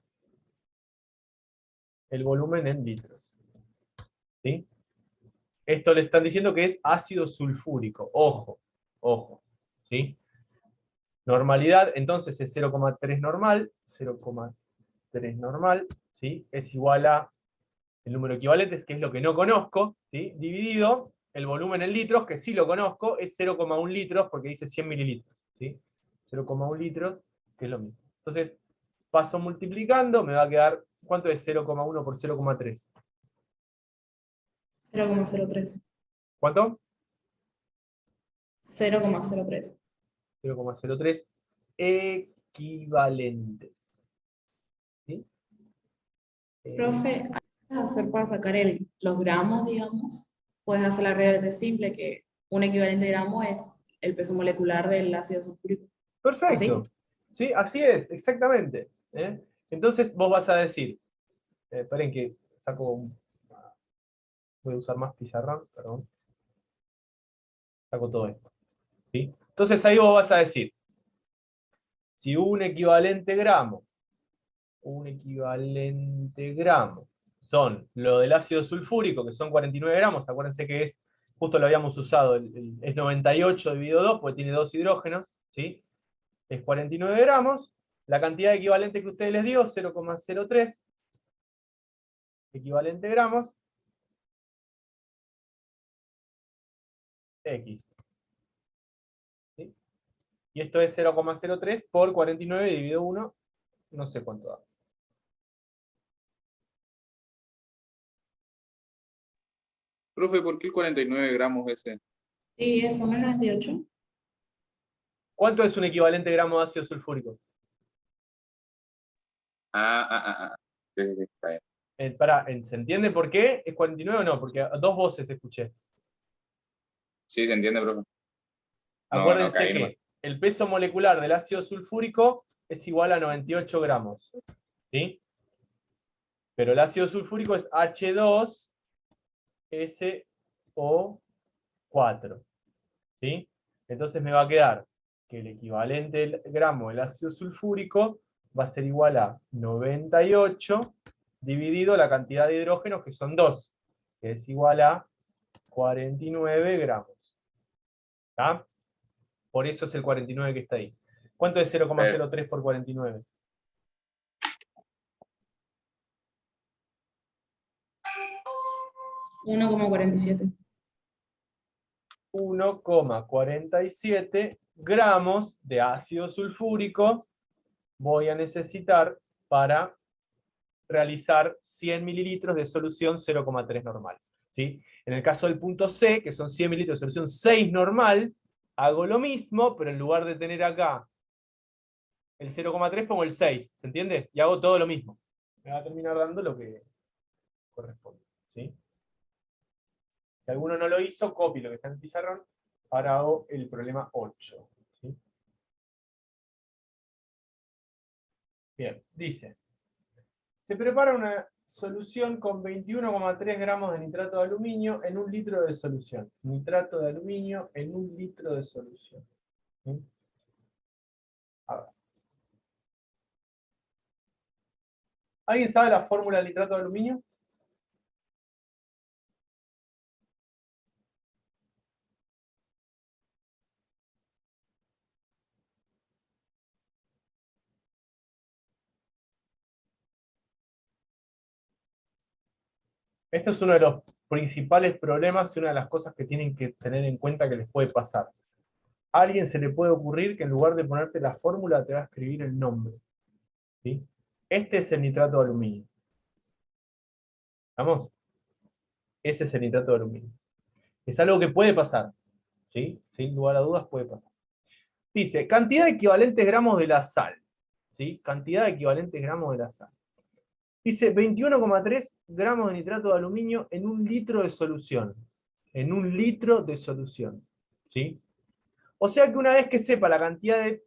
el volumen en litros. ¿Sí? Esto le están diciendo que es ácido sulfúrico. Ojo, ojo. ¿Sí? Normalidad, entonces, es 0,3 normal. 0,3 normal, ¿sí? Es igual a el número de equivalentes, que es lo que no conozco, ¿sí? Dividido el volumen en litros, que sí lo conozco, es 0,1 litros, porque dice 100 mililitros. ¿Sí? 0,1 litros, que es lo mismo. Entonces, paso multiplicando, me va a quedar, ¿cuánto es 0,1 por 0,3? 0,03. ¿Cuánto? 0,03. 0,03 equivalentes. ¿Sí? Profe, ¿puedes hacer para sacar los gramos, digamos? Puedes hacer la regla de simple, que un equivalente gramo es el peso molecular del ácido sulfúrico. Perfecto. ¿Sí? Así es, exactamente. ¿Eh? Entonces vos vas a decir, esperen que saco voy a usar más pizarrón, perdón. Saco todo esto. ¿Sí? Entonces ahí vos vas a decir, si un equivalente gramo son lo del ácido sulfúrico, que son 49 gramos, acuérdense que es, justo lo habíamos usado, es 98 dividido 2, porque tiene 2 hidrógenos, ¿sí? Es 49 gramos, la cantidad de equivalente que ustedes les dio, 0,03 equivalente gramos, X. ¿Sí? Y esto es 0,03 por 49 dividido 1, no sé cuánto da. Profe, ¿por qué 49 gramos ese? Sí, es 1,98. ¿Cuánto es un equivalente gramo de ácido sulfúrico? Sí, sí, sí, está bien. ¿Se entiende por qué? ¿Es 49 o no? Porque a dos voces escuché. Sí, se entiende, profe. Acuérdense caí nomás. que el peso molecular del ácido sulfúrico es igual a 98 gramos. ¿Sí? Pero el ácido sulfúrico es H2SO4. ¿Sí? Entonces me va a quedar que el equivalente gramo del ácido sulfúrico va a ser igual a 98 dividido la cantidad de hidrógenos, que son 2, que es igual a 49 gramos. ¿Está? Por eso es el 49 que está ahí. ¿Cuánto es 0,03 por 49? $1,47. 1,47 gramos de ácido sulfúrico voy a necesitar para realizar 100 mililitros de solución 0,3 normal. ¿Sí? En el caso del punto C, que son 100 mililitros de solución 6 normal, hago lo mismo, pero en lugar de tener acá el 0,3 pongo el 6, ¿se entiende? Y hago todo lo mismo. Me va a terminar dando lo que corresponde. ¿Sí? Si alguno no lo hizo, copie lo que está en el pizarrón. Ahora hago el problema 8. ¿Sí? Bien, dice. Se prepara una solución con 21,3 gramos de nitrato de aluminio en 1 litro de solución. Nitrato de aluminio en 1 litro de solución. ¿Sí? A ver. ¿Alguien sabe la fórmula del nitrato de aluminio? Esto es uno de los principales problemas y una de las cosas que tienen que tener en cuenta que les puede pasar. A alguien se le puede ocurrir que en lugar de ponerte la fórmula te va a escribir el nombre. ¿Sí? Este es el nitrato de aluminio. ¿Vamos? Ese es el nitrato de aluminio. Es algo que puede pasar. ¿Sí? Sin lugar a dudas puede pasar. Dice, cantidad de equivalentes gramos de la sal. ¿Sí? Cantidad de equivalentes gramos de la sal. Dice 21,3 gramos de nitrato de aluminio en 1 litro de solución. En 1 litro de solución. ¿Sí? O sea que una vez que sepa la cantidad de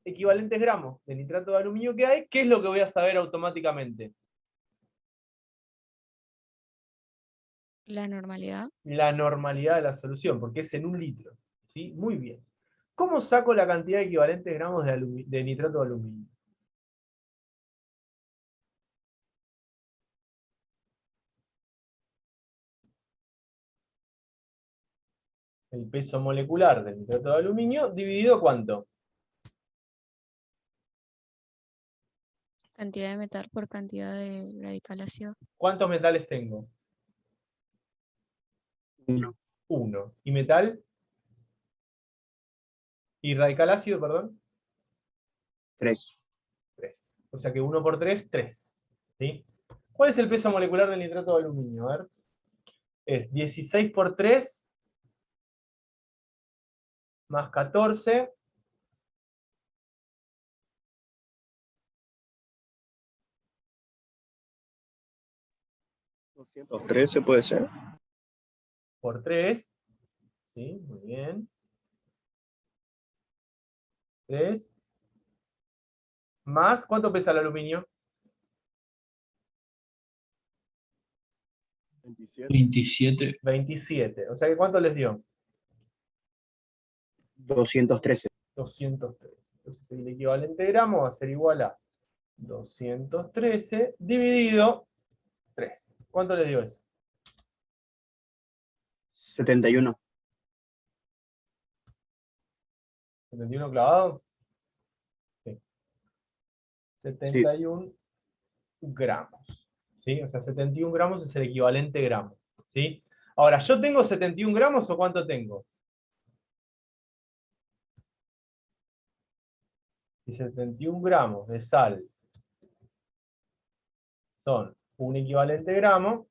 equivalentes gramos de nitrato de aluminio que hay, ¿qué es lo que voy a saber automáticamente? La normalidad. La normalidad de la solución, porque es en 1 litro. ¿Sí? Muy bien. ¿Cómo saco la cantidad de equivalentes gramos de nitrato de aluminio? El peso molecular del nitrato de aluminio dividido ¿cuánto? Cantidad de metal por cantidad de radical ácido. ¿Cuántos metales tengo? 1. 1. ¿Y metal? ¿Y radical ácido, perdón? 3. 3. O sea que 1 por 3, 3. ¿Sí? ¿Cuál es el peso molecular del nitrato de aluminio? A ver. Es 16 por 3 más 14. ¿213 puede ser? Por 3. ¿Sí? Muy bien. 3. Más, ¿cuánto pesa el aluminio? 27. 27. O sea que ¿cuánto les dio? 213. 213. Entonces el equivalente de gramo va a ser igual a 213 dividido 3. ¿Cuánto les dio eso? 71. ¿71 clavado? Sí. 71 gramos. ¿Sí? O sea, 71 gramos es el equivalente gramo. ¿Sí? Ahora, ¿yo tengo 71 gramos o cuánto tengo? Si 71 gramos de sal son un equivalente gramo,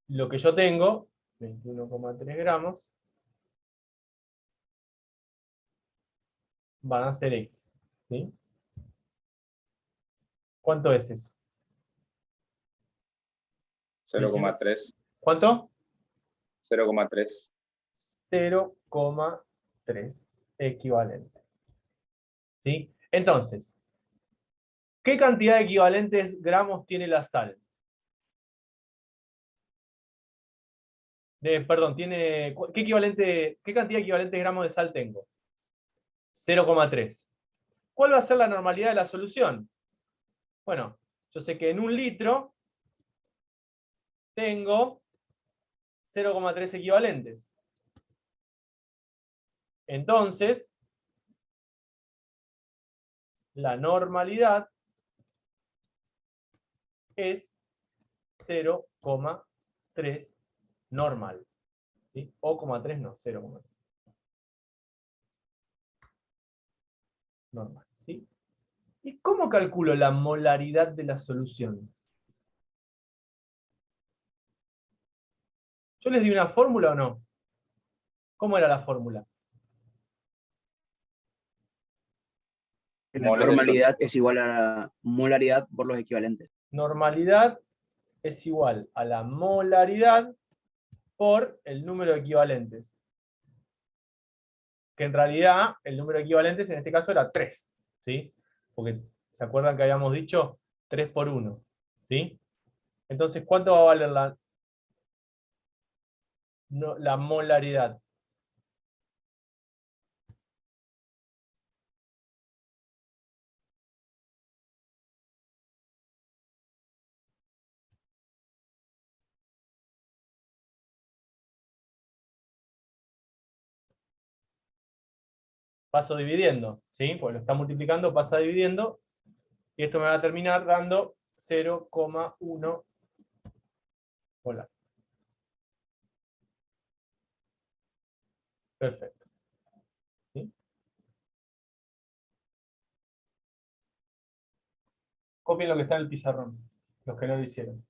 lo que yo tengo, 21,3 gramos, van a ser X. ¿Sí? ¿Cuánto es eso? 0,3. ¿Cuánto? 0,3. 0,3 equivalentes. ¿Sí? Entonces, ¿qué cantidad de equivalentes gramos tiene la sal? Perdón, ¿qué cantidad de equivalentes gramos de sal tengo? 0,3. ¿Cuál va a ser la normalidad de la solución? Bueno, yo sé que en 1 litro tengo 0,3 equivalentes. Entonces, la normalidad es 0,3 normal. ¿Sí? O, 3 no, 0,3. Normal. ¿Sí? ¿Y cómo calculo la molaridad de la solución? ¿Yo les di una fórmula o no? ¿Cómo era la fórmula? La normalidad es igual a la molaridad por los equivalentes. Normalidad es igual a la molaridad por el número de equivalentes. Que en realidad el número de equivalentes en este caso era 3. ¿Sí? Porque ¿se acuerdan que habíamos dicho 3 por 1? ¿Sí? Entonces, ¿cuánto va a valer la molaridad? Paso dividiendo, ¿sí? Pues lo está multiplicando, pasa dividiendo, y esto me va a terminar dando 0,1 molar. Perfecto. ¿Sí? Copien lo que está en el pizarrón, los que no lo hicieron.